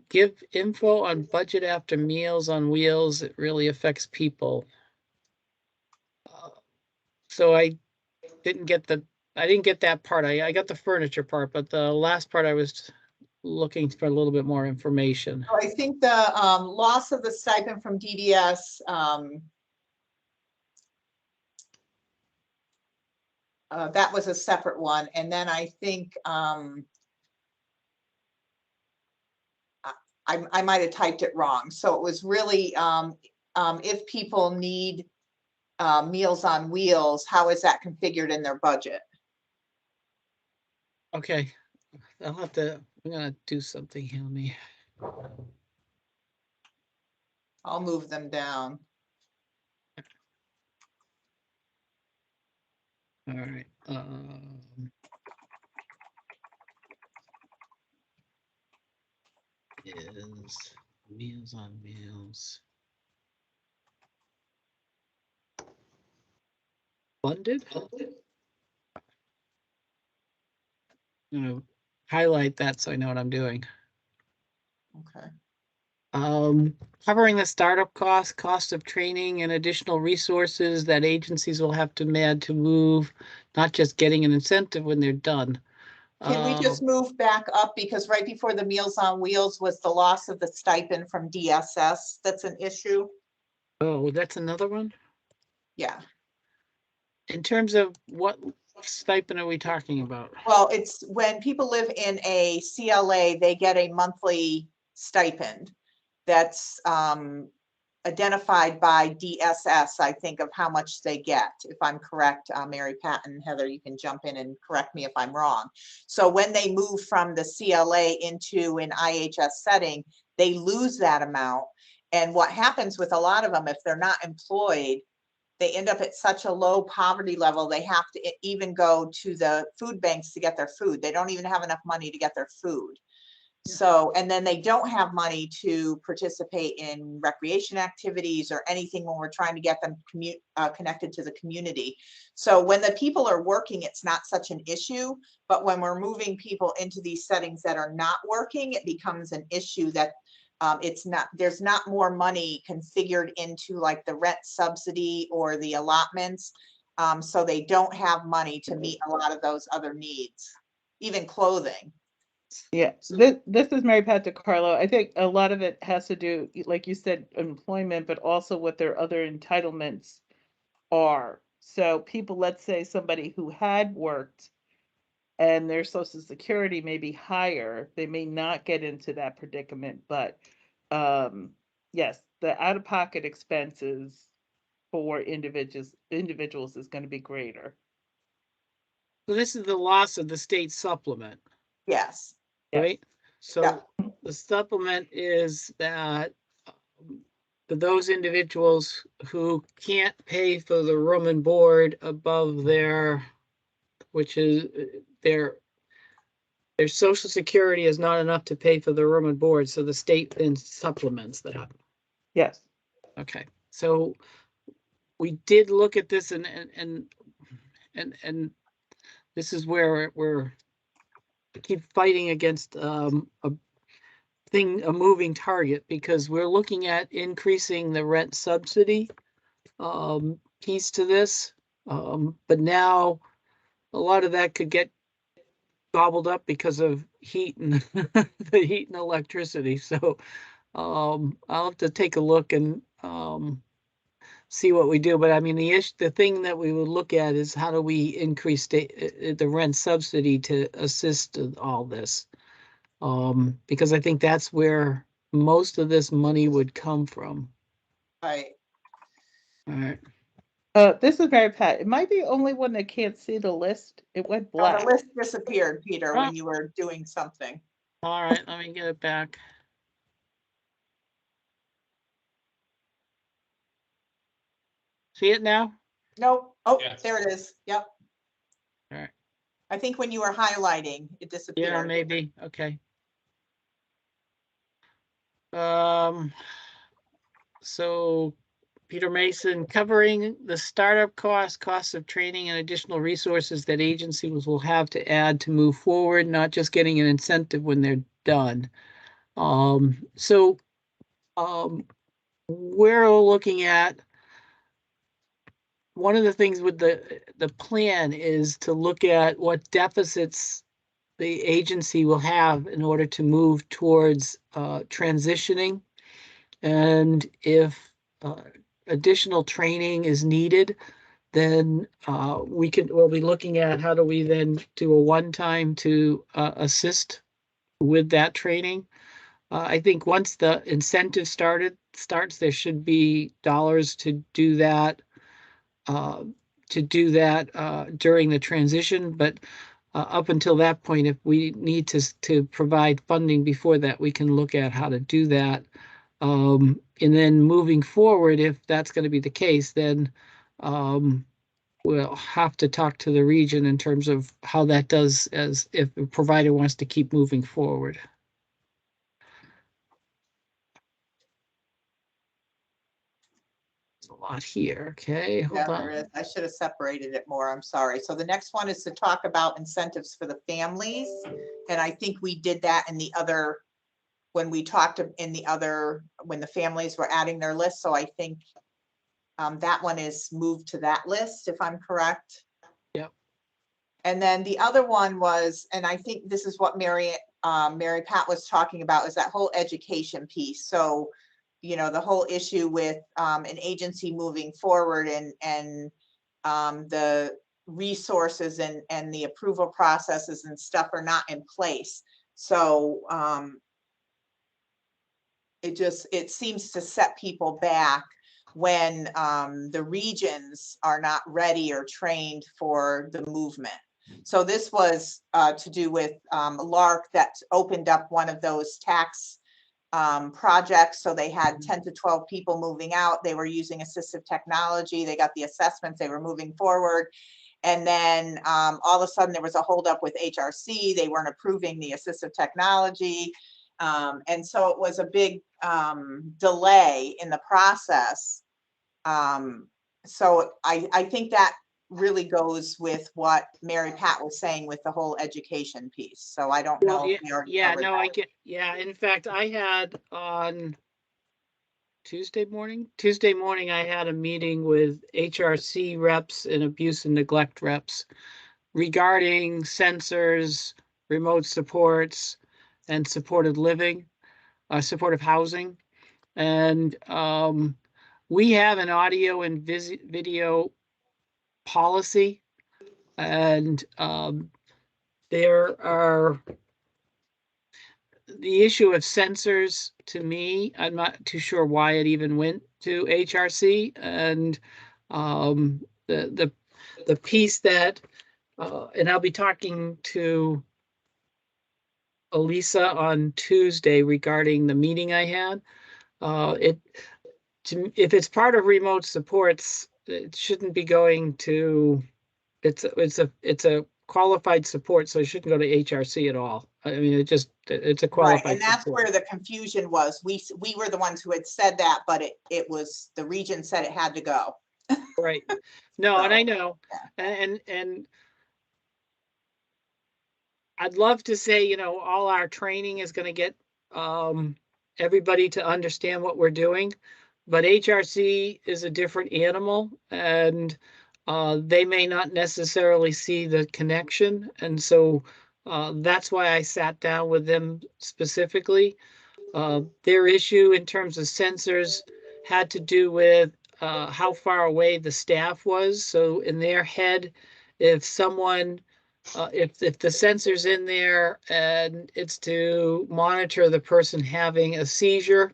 Give info on budget after Meals on Wheels. It really affects people. So I didn't get that part. I got the furniture part, but the last part I was looking for a little bit more information. So I think the loss of the stipend from DDS, that was a separate one. And then I think I might have typed it wrong. So it was really if people need Meals on Wheels, how is that configured in their budget? Okay, I'm gonna do something here. Let me. I'll move them down. All right. Is Meals on Wheels funded? I'm gonna highlight that so I know what I'm doing. Okay. Covering the startup cost of training and additional resources that agencies will have to add to move, not just getting an incentive when they're done. Can we just move back up, because right before the Meals on Wheels was the loss of the stipend from DSS? That's an issue. Oh, that's another one? Yeah. In terms of what stipend are we talking about? Well, it's when people live in a CLA, they get a monthly stipend that's identified by DSS, I think, of how much they get. If I'm correct, Mary Pat and Heather, you can jump in and correct me if I'm wrong. So when they move from the CLA into an IHS setting, they lose that amount. And what happens with a lot of them, if they're not employed, they end up at such a low poverty level, they have to even go to the food banks to get their food. They don't even have enough money to get their food. So, and then they don't have money to participate in recreation activities or anything when we're trying to get them connected to the community. So when the people are working, it's not such an issue, but when we're moving people into these settings that are not working, it becomes an issue that there's not more money configured into like the rent subsidy or the allotments. So they don't have money to meet a lot of those other needs, even clothing. Yeah, this is Mary Pat DiCarlo. I think a lot of it has to do, like you said, employment, but also what their other entitlements are. So people, let's say somebody who had worked and their Social Security may be higher, they may not get into that predicament. But yes, the out-of-pocket expenses for individuals is going to be greater. So this is the loss of the state supplement, Yes. right? So Yeah. the supplement is that for those individuals who can't pay for the room and board above their, which is their Social Security is not enough to pay for the room and board, so the state then supplements that. Yes. Okay, so we did look at this and this is where we're keep fighting against a moving target, because we're looking at increasing the rent subsidy piece to this. But now a lot of that could get gobbled up because of heat and the heat and electricity. So I'll have to take a look and see what we do. But I mean, the thing that we would look at is how do we increase the rent subsidy to assist in all this? Because I think that's where most of this money would come from. Right. All right. This is Mary Pat. It might be the only one that can't see the list. It went Oh, black. the list disappeared, Peter, when you were doing something. All right, let me get it back. See it now? Nope. Oh, Yes. there it is. Yep. All right. I think when you were highlighting, it Yeah, disappeared. maybe. Okay. So Peter Mason, covering the startup costs of training and additional resources that agencies will have to add to move forward, not just getting an incentive when they're done. We're looking at one of the things with the plan is to look at what deficits the agency will have in order to move towards transitioning. And if additional training is needed, then we'll be looking at how do we then do a one-time to assist with that training. I think once the incentive starts, there should be dollars to do that during the transition. But up until that point, if we need to provide funding before that, we can look at how to do that. And then moving forward, if that's going to be the case, then we'll have to talk to the region in terms of how that does, as if the provider wants to keep moving forward. There's a lot here. Okay, hold Yeah, on. there is. I should have separated it more. I'm sorry. So the next one is to talk about incentives for the families. And I think we did that in the other, when we talked in the other, when the families were adding their list. So I think that one is moved to that list, if I'm correct. Yep. And then the other one was, and I think this is what Mary Pat was talking about, is that whole education piece. So, you know, the whole issue with an agency moving forward and the resources and the approval processes and stuff are not in place. So it seems to set people back when the regions are not ready or trained for the movement. So this was to do with LARC that opened up one of those tax projects. So they had 10 to 12 people moving out. They were using assistive technology. They got the assessments. They were moving forward. And then all of a sudden there was a holdup with HRC. They weren't approving the assistive technology. And so it was a big delay in the process. So I think that really goes with what Mary Pat was saying with the whole education piece. So I don't know Well, if we already yeah, covered no, that. I get, yeah, in fact, I had on Tuesday morning, I had a meeting with HRC reps and abuse and neglect reps regarding sensors, remote supports, and supported living, supportive housing. And we have an audio and video policy, and there are the issue of sensors. To me, I'm not too sure why it even went to HRC, and the piece that and I'll be talking to Elisa on Tuesday regarding the meeting I had. If it's part of remote supports, it shouldn't be going to. It's a qualified support, so it shouldn't go to HRC at all. I mean, it's a Right, qualified and that's support. where the confusion was. We were the ones who had said that, but it was, the region said it had to go. Right. No, and So, I know, and I'd love to say, you know, all our training is going to get everybody to understand what we're doing, but HRC is a different animal, and they may not necessarily see the connection. And so that's why I sat down with them specifically. Their issue in terms of sensors had to do with how far away the staff was. So in their head, if someone if the sensor's in there and it's to monitor the person having a seizure,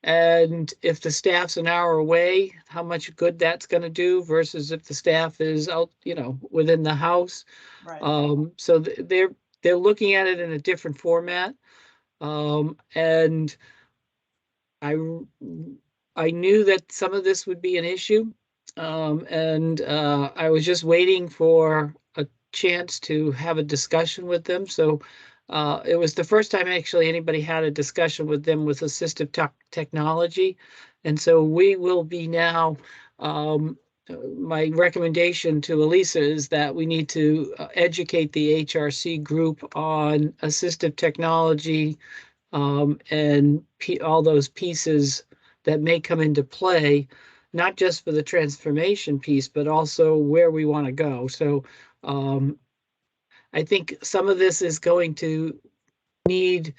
and if the staff's an hour away, how much good that's going to do versus if the staff is out, you know, within the house. right. So they're looking at it in a different format, and I knew that some of this would be an issue, and I was just waiting for a chance to have a discussion with them. So it was the first time actually anybody had a discussion with them with assistive technology. And so we will be now, my recommendation to Elisa is that we need to educate the HRC group on assistive technology, and all those pieces that may come into play, not just for the transformation piece, but also where we want to go. So I think some of this is going to need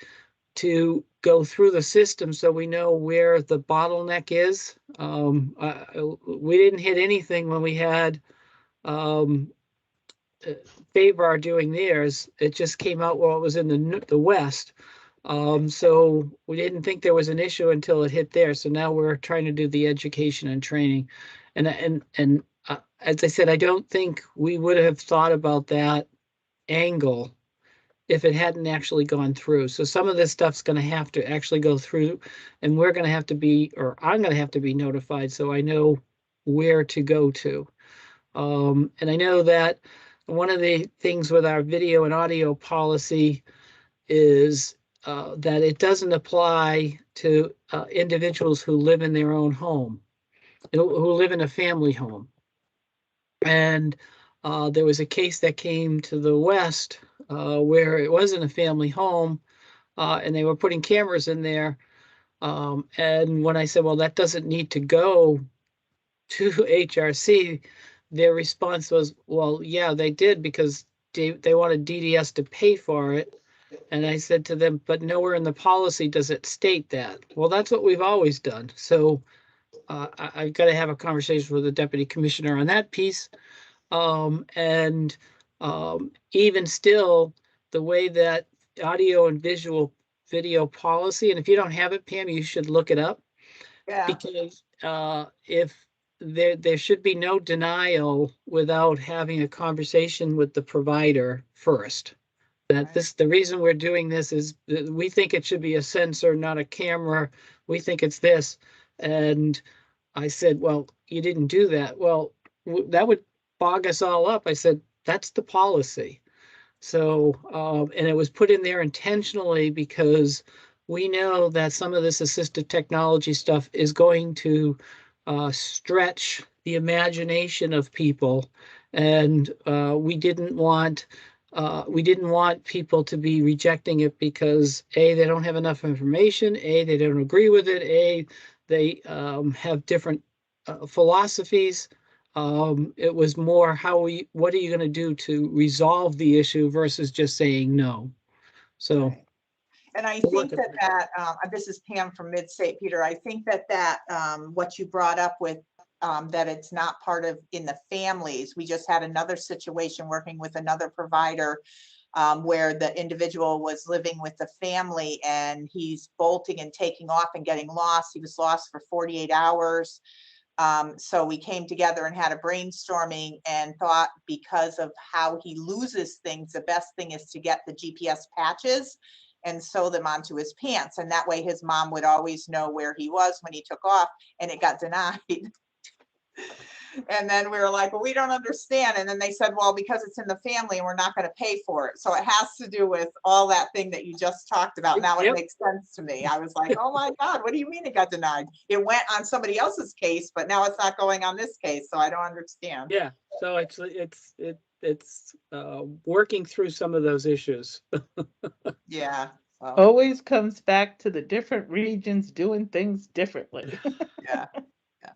to go through the system so we know where the bottleneck is. We didn't hit anything when we had Favor doing theirs. It just came out while it was in the West. So we didn't think there was an issue until it hit there. So now we're trying to do the education and training. And as I said, I don't think we would have thought about that angle if it hadn't actually gone through. So some of this stuff's going to have to actually go through, and we're going to have to be, or I'm going to have to be notified so I know where to go to. And I know that one of the things with our video and audio policy is that it doesn't apply to individuals who live in their own home, who live in a family home. And there was a case that came to the West where it wasn't a family home, and they were putting cameras in there. And when I said, well, that doesn't need to go to HRC, their response was, well, yeah, they did because they wanted DDS to pay for it. And I said to them, but nowhere in the policy does it state that. Well, that's what we've always done. So I've got to have a conversation with the deputy commissioner on that piece. And even still, the way that audio and visual video policy, and if you don't have it, Pam, you should look it up, Yeah, because if there should be no denial without having a conversation with the provider first. That Right. the reason we're doing this is that we think it should be a sensor, not a camera. We think it's this. And I said, well, you didn't do that. Well, that would bog us all up. I said, that's the policy. So, and it was put in there intentionally because we know that some of this assistive technology stuff is going to stretch the imagination of people. And we didn't want people to be rejecting it because A, they don't have enough information, A, they don't agree with it, A, they have different philosophies. It was more what are you going to do to resolve the issue versus just saying no. So Right. And I we're think working on that this is Pam from Mid-State, Peter. I think that what you brought up with that it's not part of in the families. We just had another situation working with another provider where the individual was living with the family and he's bolting and taking off and getting lost. He was lost for 48 hours. So we came together and had a brainstorming and thought because of how he loses things, the best thing is to get the GPS patches and sew them onto his pants. And that way his mom would always know where he was when he took off, and it got denied. And then we were like, well, we don't understand. And then they said, well, because it's in the family and we're not going to pay for it. So it has to do with all that thing that you just talked about. Now it Yep. makes sense to me. I was like, oh my God, what do you mean it got denied? It went on somebody else's case, but now it's not going on this case. So I don't understand. Yeah, so it's working through some of those issues. Yeah. So, Always comes back to the different regions doing things differently. yeah. Yeah.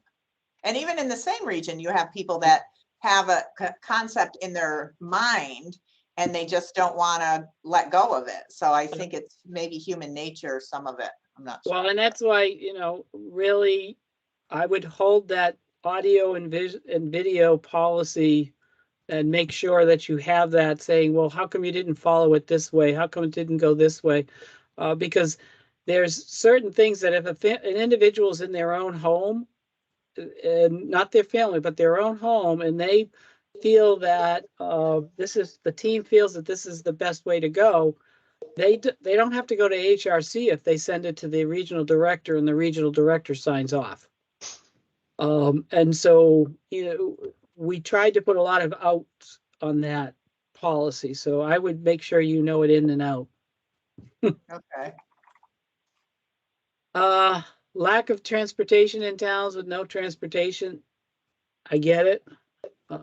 And even in the same region, you have people that have a concept in their mind and they just don't want to let go of it. So I think it's maybe human nature, some of it. I'm not sure. Well, and that's why, really, I would hold that audio and video policy and make sure that you have that saying, well, how come you didn't follow it this way? How come it didn't go this way? Because there's certain things that if an individual's in their own home, and not their family, but their own home, and they feel that the team feels that this is the best way to go, they don't have to go to HRC if they send it to the regional director and the regional director signs off. And so, we tried to put a lot of outs on that policy. So I would make sure you know it in and out. Okay. Lack of transportation in towns with no transportation. I get it. I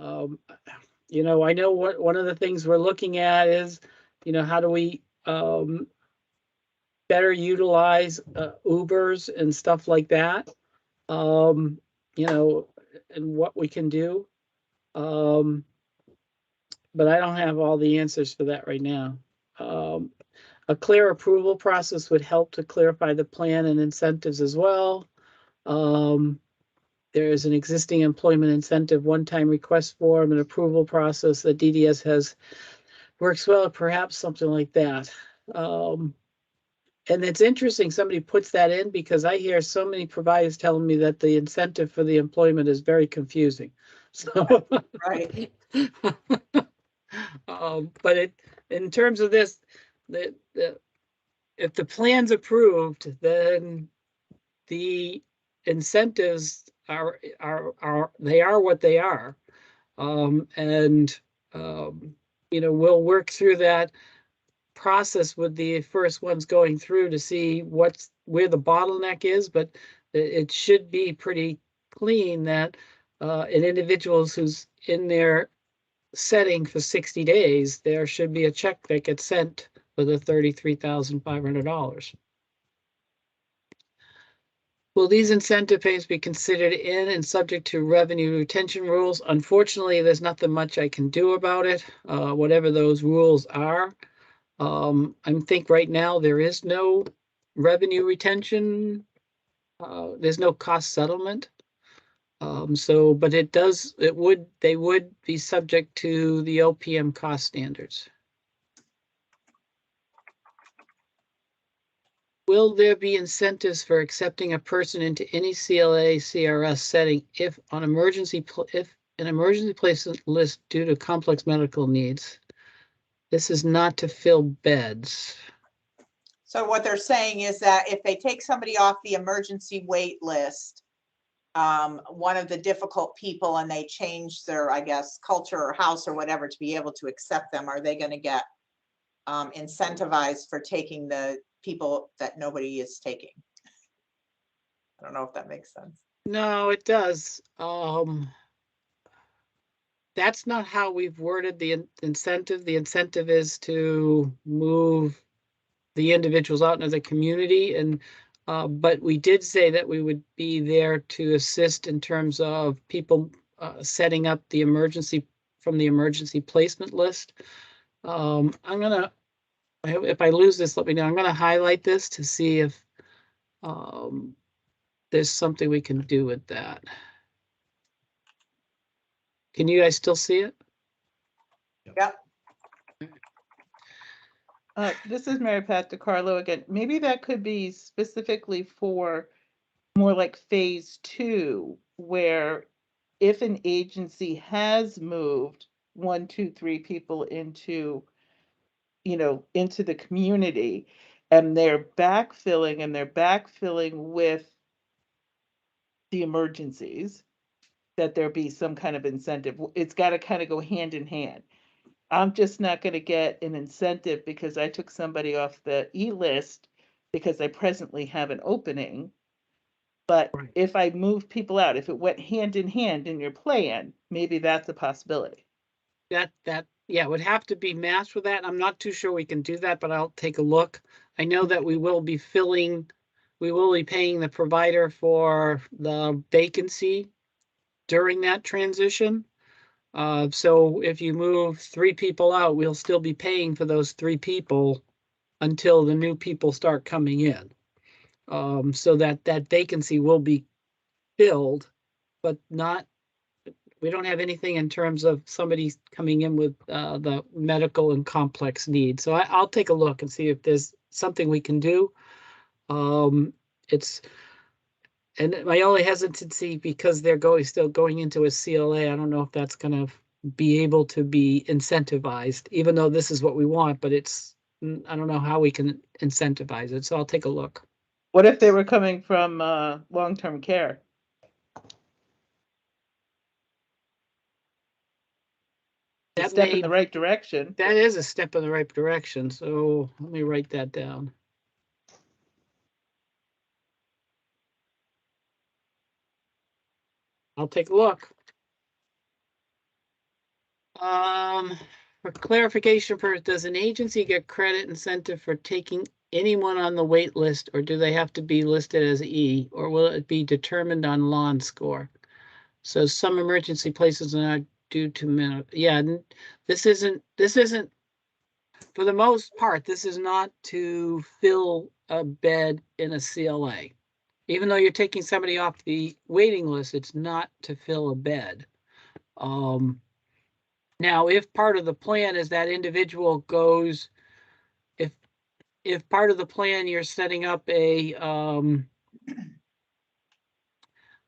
know one of the things we're looking at is, how do we better utilize Ubers and stuff like that. And what we can do. But I don't have all the answers for that right now. A clear approval process would help to clarify the plan and incentives as well. There is an existing employment incentive one-time request form and approval process that DDS has works well, perhaps something like that. And it's interesting somebody puts that in because I hear so many providers telling me that the incentive for the employment is very confusing. So, Right. but in terms of this, if the plan's approved, then the incentives are what they are. We'll work through that process with the first ones going through to see where the bottleneck is, but it should be pretty clean that an individual who's in their setting for 60 days, there should be a check that gets sent for the $33,500. Will these incentive pays be considered in and subject to revenue retention rules? Unfortunately, there's nothing much I can do about it, whatever those rules are. I think right now there is no revenue retention. There's no cost settlement. So, but they would be subject to the OPM cost standards. Will there be incentives for accepting a person into any CLA, CRS setting if an emergency placement list due to complex medical needs? This is not to fill beds. So what they're saying is that if they take somebody off the emergency wait list, one of the difficult people, and they change their, I guess, culture or house or whatever to be able to accept them, are they going to get incentivized for taking the people that nobody is taking? I don't know if that makes sense. No, it does. That's not how we've worded the incentive. The incentive is to move the individuals out into the community, and but we did say that we would be there to assist in terms of people setting up the emergency placement list. If I lose this, let me know. I'm gonna highlight this to see if there's something we can do with that. Can you guys still see it? Yep. This is Mary Pat DiCarlo again. Maybe that could be specifically for more like phase 2, where if an agency has moved 1, 2, 3 people into, into the community, and they're backfilling with the emergencies, that there be some kind of incentive. It's got to kind of go hand in hand. I'm just not going to get an incentive because I took somebody off the E-list because I presently have an opening. But Right. if I move people out, if it went hand in hand in your plan, maybe that's a possibility. That yeah, would have to be matched with that. I'm not too sure we can do that, but I'll take a look. I know that we will be paying the provider for the vacancy during that transition. So if you move 3 people out, we'll still be paying for those 3 people until the new people start coming in. So that vacancy will be filled, but we don't have anything in terms of somebody coming in with the medical and complex needs. So I'll take a look and see if there's something we can do. And my only hesitancy, because they're still going into a CLA, I don't know if that's going to be able to be incentivized, even though this is what we want, but I don't know how we can incentivize it. So I'll take a look. What if they were coming from long-term care? A step in the right direction. That is a step in the right direction. So let me write that down. I'll take a look. For clarification purpose, does an agency get credit incentive for taking anyone on the wait list, or do they have to be listed as E, or will it be determined on lawn score? So some emergency places are not due to yeah, this isn't for the most part, this is not to fill a bed in a CLA. Even though you're taking somebody off the waiting list, it's not to fill a bed. Now, if part of the plan is that individual goes, if part of the plan you're setting up a,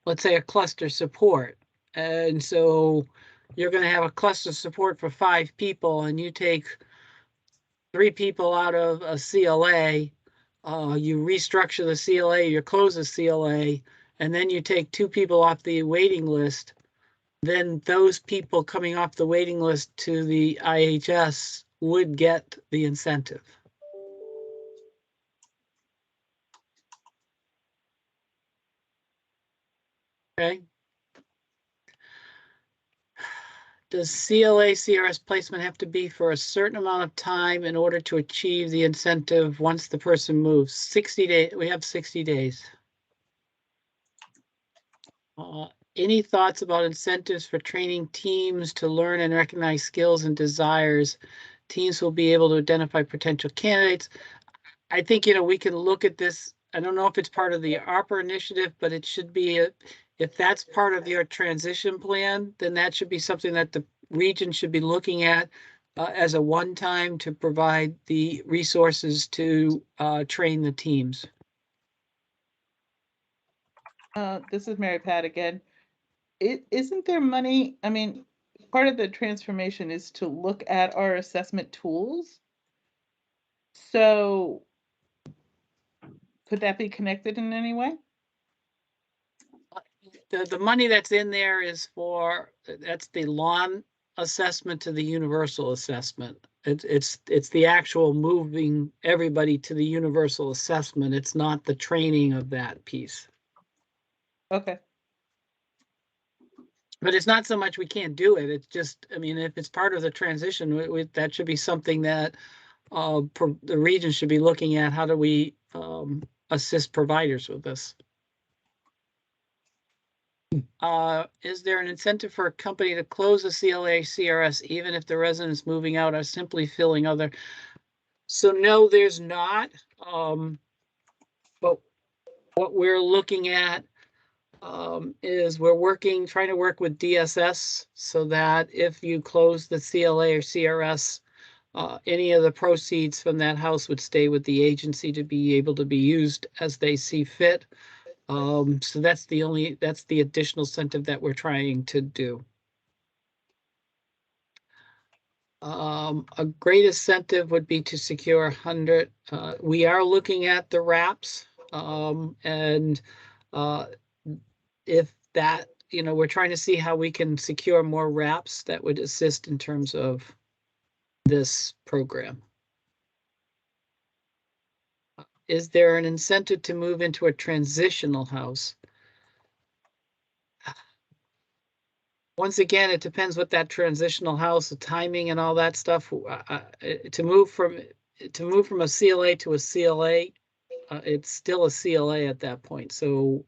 let's say a cluster support, and so you're going to have a cluster support for 5 people, and you take 3 people out of a CLA, you restructure the CLA, you close the CLA, and then you take 2 people off the waiting list, then those people coming off the waiting list to the IHS would get the incentive. Okay. Does CLA CRS placement have to be for a certain amount of time in order to achieve the incentive once the person moves? 60 days. We have 60 days. Any thoughts about incentives for training teams to learn and recognize skills and desires teams will be able to identify potential candidates. I think, you know, we can look at this. I don't know if it's part of the ARPA initiative, but it should be, if that's part of your transition plan, then that should be something that the region should be looking at as a one-time to provide the resources to train the teams. This is Mary Pat again. Isn't there money? I mean, part of the transformation is to look at our assessment tools. So could that be connected in any way? The money that's in there is for, that's the lawn assessment to the universal assessment. It's the actual moving everybody to the universal assessment. It's not the training of that piece. Okay. But it's not so much we can't do it. It's just, I mean, if it's part of the transition, that should be something that the region should be looking at. How do we assist providers with this? Is there an incentive for a company to close a CLA CRS even if the residents moving out are simply filling other? So no, there's not. But what we're looking at is trying to work with DSS so that if you close the CLA or CRS, any of the proceeds from that house would stay with the agency to be able to be used as they see fit. So that's the additional incentive that we're trying to do. A great incentive would be to secure 100. We are looking at the wraps, and if that, you know, we're trying to see how we can secure more wraps that would assist in terms of this program. Is there an incentive to move into a transitional house? Once again, it depends what that transitional house, the timing and all that stuff. To move from a CLA to a CLA, it's still a CLA at that point. So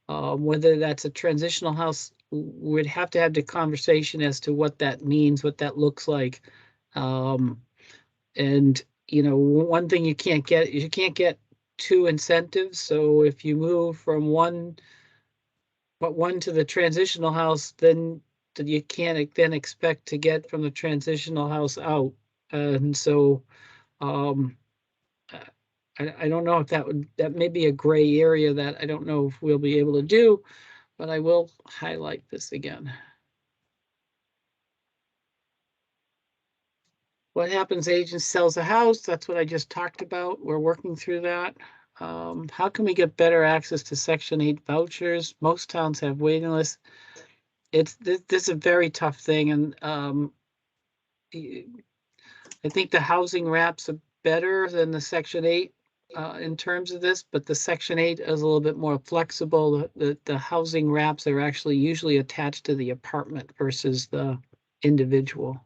whether that's a transitional house, we'd have to have the conversation as to what that means, what that looks like. And you know, one thing you can't get two incentives. So if you move from one to the transitional house, then you can't then expect to get from the transitional house out. And so I don't know if that may be a gray area that I don't know if we'll be able to do, but I will highlight this again. What happens, agent sells a house? That's what I just talked about. We're working through that. How can we get better access to Section 8 vouchers? Most towns have waiting lists. This is a very tough thing, and I think the housing wraps are better than the Section 8 in terms of this, but the Section 8 is a little bit more flexible. The housing wraps are actually usually attached to the apartment versus the individual.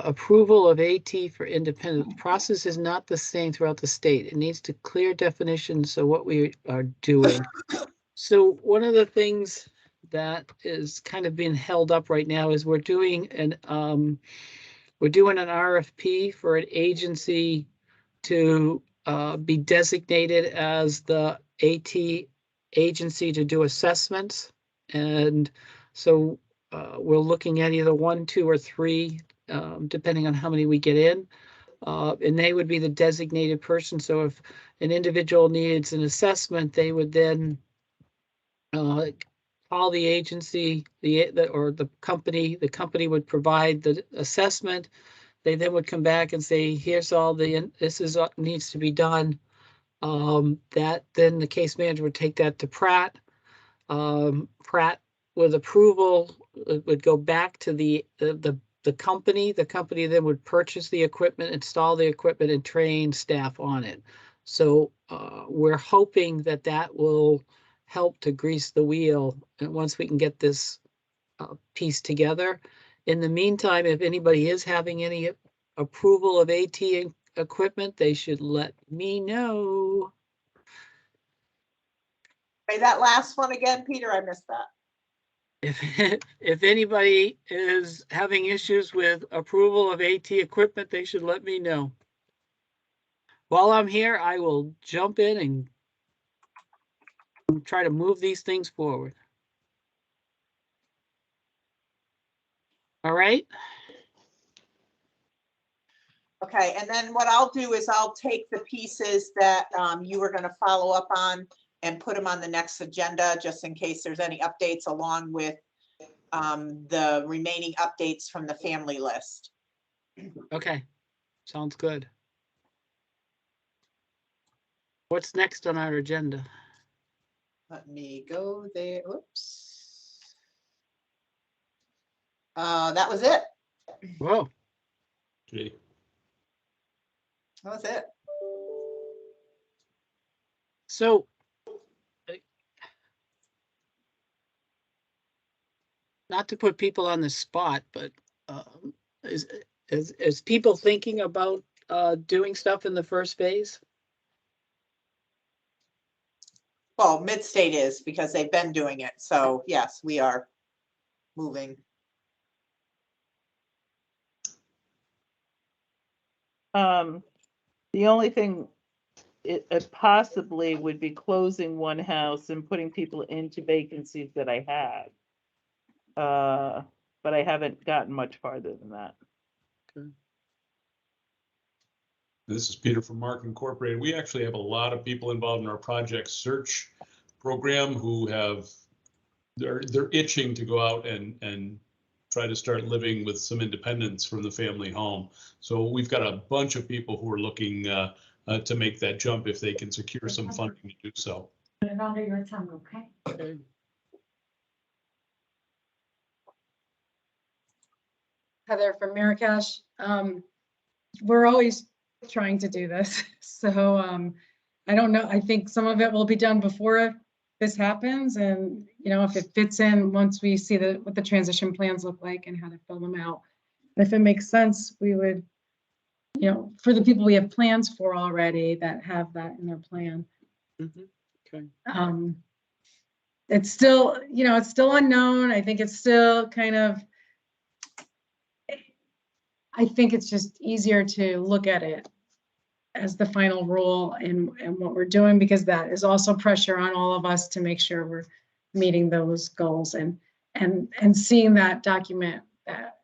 Approval of AT for independent. The process is not the same throughout the state. It needs to clear definitions of what we are doing. So one of the things that is kind of being held up right now is we're doing an RFP for an agency to be designated as the AT agency to do assessments. And so we're looking at either 1, 2, or 3, depending on how many we get in. And they would be the designated person. So if an individual needs an assessment, they would then call the agency, or the company. The company would provide the assessment. They then would come back and say, here's all this is what needs to be done. That then the case manager would take that to Pratt. Pratt, with approval, would go back to the company. The company then would purchase the equipment, install the equipment, and train staff on it. So we're hoping that will help to grease the wheel, and once we can get this piece together. In the meantime, if anybody is having any approval of AT equipment, they should let me know. Say that last one again, Peter, I missed that. If anybody is having issues with approval of AT equipment, they should let me know. While I'm here, I will jump in and try to move these things forward. All right? Okay, and then what I'll do is I'll take the pieces that you were gonna follow up on and put them on the next agenda, just in case there's any updates along with the remaining updates from the family list. Okay, sounds good. What's next on our agenda? Let me go there, oops. That was it, Whoa, Okay. that was it. so not to put people on the spot, but is people thinking about doing stuff in the first phase? Well, Mid-State is, because they've been doing it, so yes, we are moving. The only thing it possibly would be closing one house and putting people into vacancies that I had. But I haven't gotten much farther than that. This is Peter from Mark Incorporated. We actually have a lot of people involved in our project search program who they're itching to go out and try to start living with some independence from the family home. So we've got a bunch of people who are looking to make that jump if they can secure some funding to do so. Put it under your tongue, okay? Okay. Heather from Marrakesh. We're always trying to do this. So I don't know. I think some of it will be done before this happens. And, you know, if it fits in, once we see what the transition plans look like and how to fill them out. If it makes sense, we would, you know, for the people we have plans for already that have that in their plan. Mhm. Okay. It's still, you know, it's still unknown. I think it's still kind of, I think it's just easier to look at it as the final rule and what we're doing, because that is also pressure on all of us to make sure we're meeting those goals and seeing that document that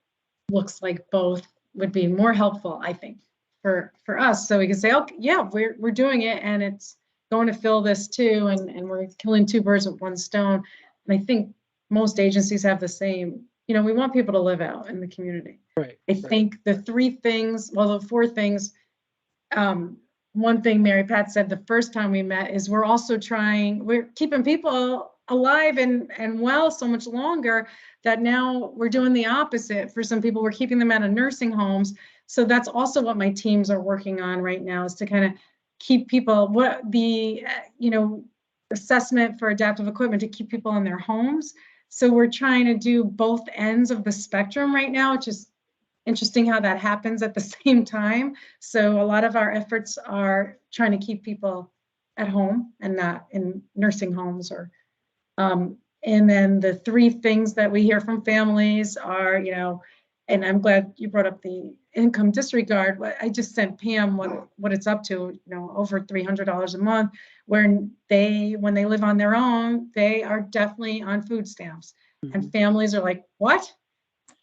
looks like both would be more helpful, I think, for us. So we can say, okay, yeah, we're doing it and it's going to fill this too, and we're killing two birds with one stone. And I think most agencies have the same, you know, we want people to live out in the community. Right. I think the three things, well, the four things, one thing Mary Pat said the first time we met is we're also we're keeping people alive and well so much longer that now we're doing the opposite. For some people, we're keeping them out of nursing homes. So that's also what my teams are working on right now, is to kind of keep people, what the, you know, assessment for adaptive equipment to keep people in their homes. So we're trying to do both ends of the spectrum right now, which is interesting how that happens at the same time. So a lot of our efforts are trying to keep people at home and not in nursing homes or, and then the three things that we hear from families are, you know, and I'm glad you brought up the income disregard. I just sent Pam what it's up to, you know, over $300 a month, when they live on their own, they are definitely on food stamps. And families are like, what?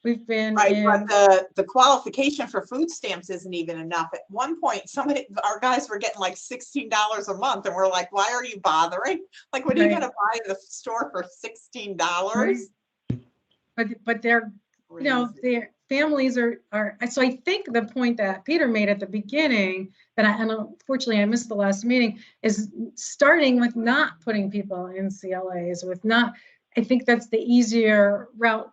We've been Right, in, but the qualification for food stamps isn't even enough. At one point, our guys were getting like $16 a month, and we're like, why are you bothering? Like, what are you Right. gonna buy in the store for $16? but they're, you know, their families are, so I think the point that Peter made at the beginning, that and unfortunately I missed the last meeting, is starting with not putting people in CLAs, I think that's the easier route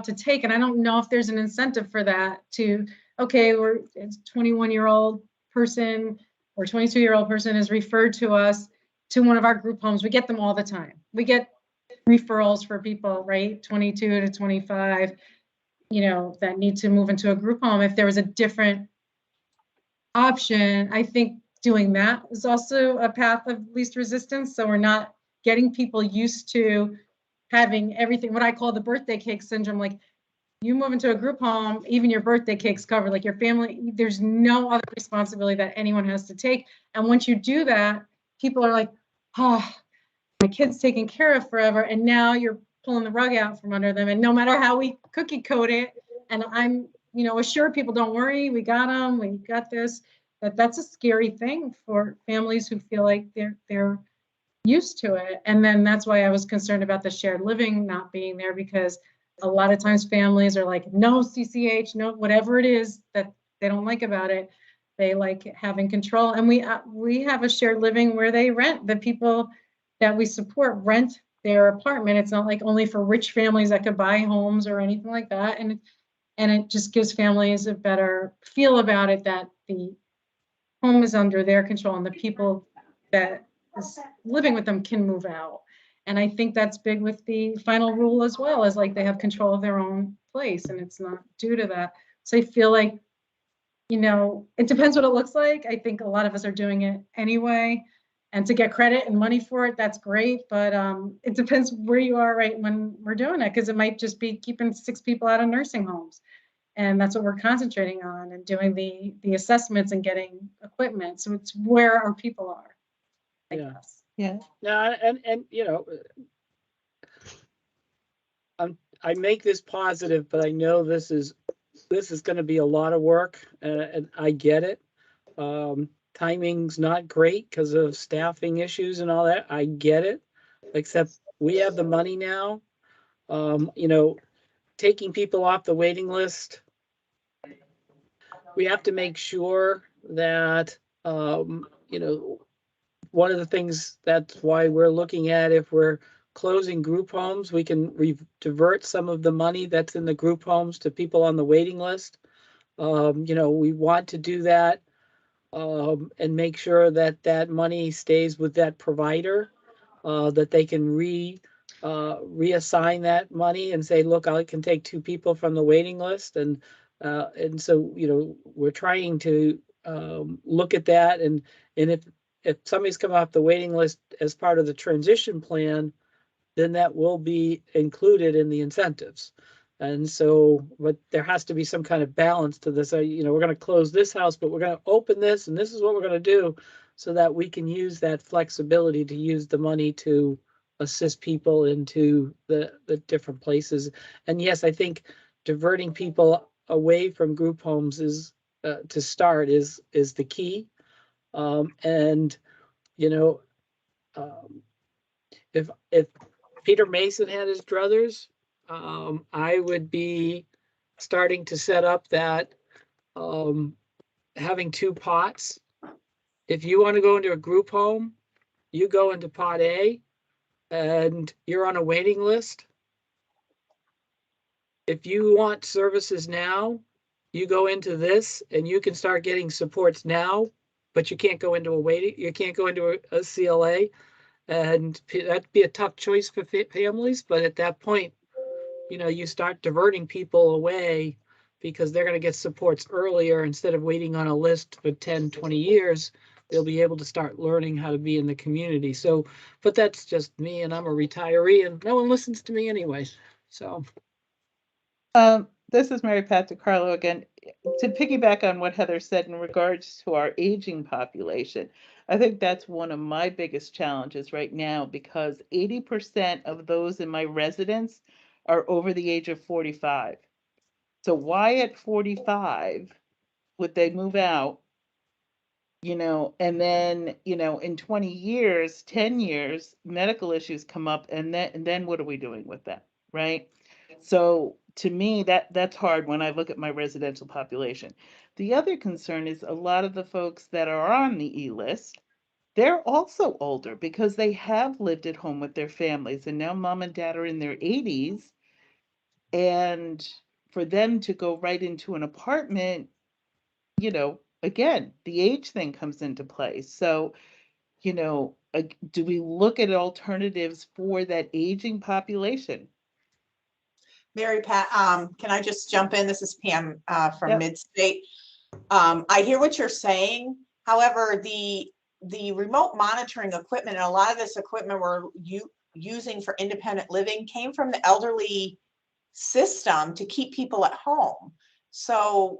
to take. And I don't know if there's an incentive for that to, okay, it's 21-year-old person or 22-year-old person is referred to us to one of our group homes. We get them all the time. We get referrals for people, right? 22 to 25, you know, that need to move into a group home. If there was a different option, I think doing that is also a path of least resistance. So we're not getting people used to having everything, what I call the birthday cake syndrome. Like, you move into a group home, even your birthday cake's covered, like your family, there's no other responsibility that anyone has to take. And once you do that, people are like, oh, my kid's taken care of forever. And now you're pulling the rug out from under them. And no matter how we cookie code it, and I'm, assure people, don't worry, we got them, we got this, that's a scary thing for families who feel like they're used to it. And then that's why I was concerned about the shared living not being there, because a lot of times families are like, no CCH, no, whatever it is that they don't like about it. They like having control. And we have a shared living where they rent, the people that we support rent their apartment. It's not like only for rich families that could buy homes or anything like that. And it just gives families a better feel about it, that the home is under their control and the people that is living with them can move out. And I think that's big with the final rule as well, as like they have control of their own place and it's not due to that. So I feel like, it depends what it looks like. I think a lot of us are doing it anyway. And to get credit and money for it, that's great. But it depends where you are right when we're doing it, because it might just be keeping 6 people out of nursing homes. And that's what we're concentrating on, and doing the assessments and getting equipment. So it's where our people are, I guess. Yeah. Yeah, and I make this positive, but I know this is going to be a lot of work, and I get it. Timing's not great because of staffing issues and all that. I get it, except we have the money now. Taking people off the waiting list, we have to make sure that, one of the things, that's why we're looking at, if we're closing group homes, we can divert some of the money that's in the group homes to people on the waiting list. We want to do that, and make sure that that money stays with that provider, that they can reassign that money and say, look, I can take 2 people from the waiting list. And so, we're trying to look at that. And if somebody's come off the waiting list as part of the transition plan, then that will be included in the incentives. And so, but there has to be some kind of balance to this. We're going to close this house, but we're going to open this, and this is what we're going to do, so that we can use that flexibility to use the money to assist people into the different places. And yes, I think diverting people away from group homes is to start is the key. If Peter Mason had his druthers, I would be starting to set up that, having 2 pots. If you want to go into a group home, you go into pot A and you're on a waiting list. If you want services now, you go into this and you can start getting supports now, but you can't go into you can't go into a CLA. And that'd be a tough choice for families. But at that point, you start diverting people away, because they're going to get supports earlier instead of waiting on a list for 10, 20 years. They'll be able to start learning how to be in the community. So, but that's just me, and I'm a retiree and no one listens to me anyway. So. This is Mary Pat DiCarlo again. To piggyback on what Heather said in regards to our aging population, I think that's one of my biggest challenges right now, because 80% of those in my residence are over the age of 45. So why at 45 would they move out? And then, in 20 years, 10 years, medical issues come up, and then what are we doing with that, right? So to me, that's hard when I look at my residential population. The other concern is a lot of the folks that are on the E-list, they're also older because they have lived at home with their families, and now mom and dad are in their 80s. And for them to go right into an apartment, again, the age thing comes into play. So, do we look at alternatives for that aging population? Mary Pat, can I just jump in? This is Pam from Yep. Midstate. I hear what you're saying. However, the remote monitoring equipment, and a lot of this equipment using for independent living came from the elderly system to keep people at home. So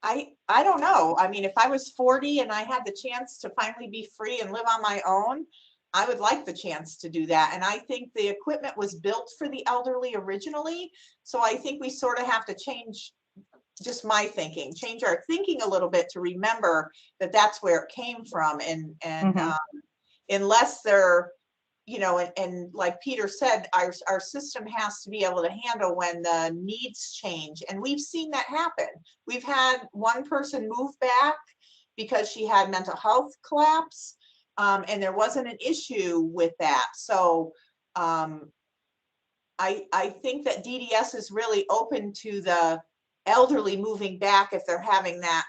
I don't know. I mean, if I was 40 and I had the chance to finally be free and live on my own, I would like the chance to do that. And I think the equipment was built for the elderly originally. So I think we sort of have to change, just my thinking, change our thinking a little bit to remember that that's where it came from. And Mhm. unless they're, you know, and like Peter said, our system has to be able to handle when the needs change. And we've seen that happen. We've had one person move back because she had mental health collapse, and there wasn't an issue with that. So I think that DDS is really open to the elderly moving back if they're having that,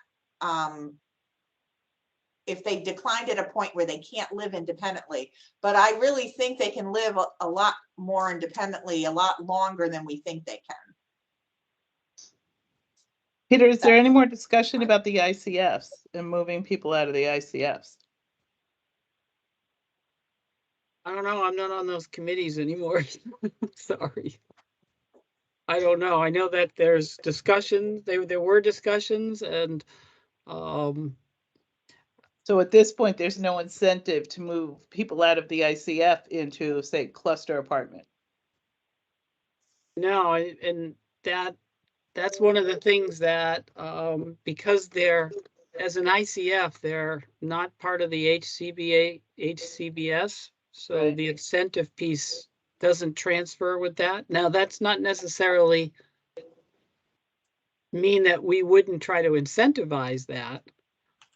if they declined at a point where they can't live independently. But I really think they can live a lot more independently, a lot longer than we think they can. Peter, is there any more discussion about the ICFs and moving people out of the ICFs? I don't know. I'm not on those committees anymore. Sorry. I don't know. I know that there's discussions, there were discussions and, So at this point, there's no incentive to move people out of the ICF into, say, cluster apartment. no, and that's one of the things that, because they're, as an ICF, they're not part of the HCBS. So Right. the incentive piece doesn't transfer with that. Now, that's not necessarily mean that we wouldn't try to incentivize that.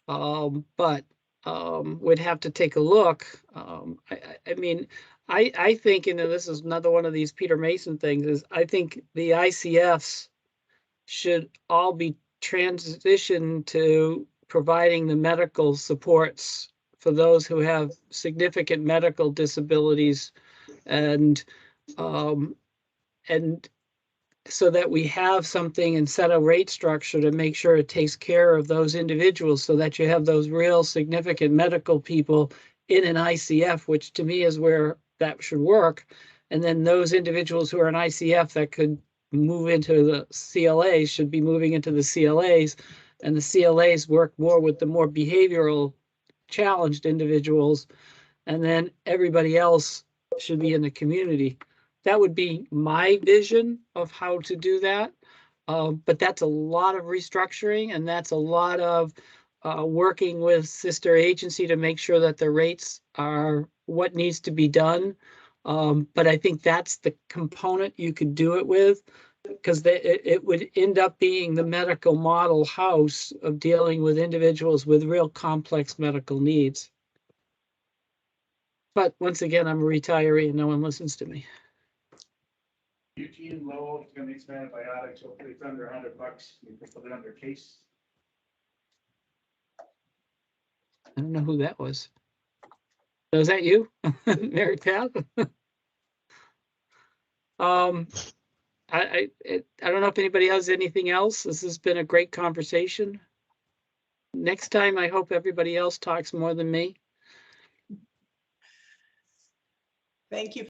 But would have to take a look. I mean, I think, and this is another one of these Peter Mason things, is I think the ICFs should all be transitioned to providing the medical supports for those who have significant medical disabilities, and so that we have something and set a rate structure to make sure it takes care of those individuals, so that you have those real significant medical people in an ICF, which to me is where that should work. And then those individuals who are in ICF that could move into the CLAs should be moving into the CLAs, and the CLAs work more with the more behavioral challenged individuals, and then everybody else should be in the community. That would be my vision of how to do that. But that's a lot of restructuring, and that's a lot of working with sister agency to make sure that the rates are what needs to be done. But I think that's the component you could do it with, because it would end up being the medical model house of dealing with individuals with real complex medical needs. But once again, I'm a retiree and no one listens to me. Eugene Lowe is gonna need some antibiotics, hopefully it's under $100, you can put it under case. I don't know who that was. Was that you, Mary Pat? I don't know if anybody has anything else. This has been a great conversation. Next time, I hope everybody else talks more than me. Thank you.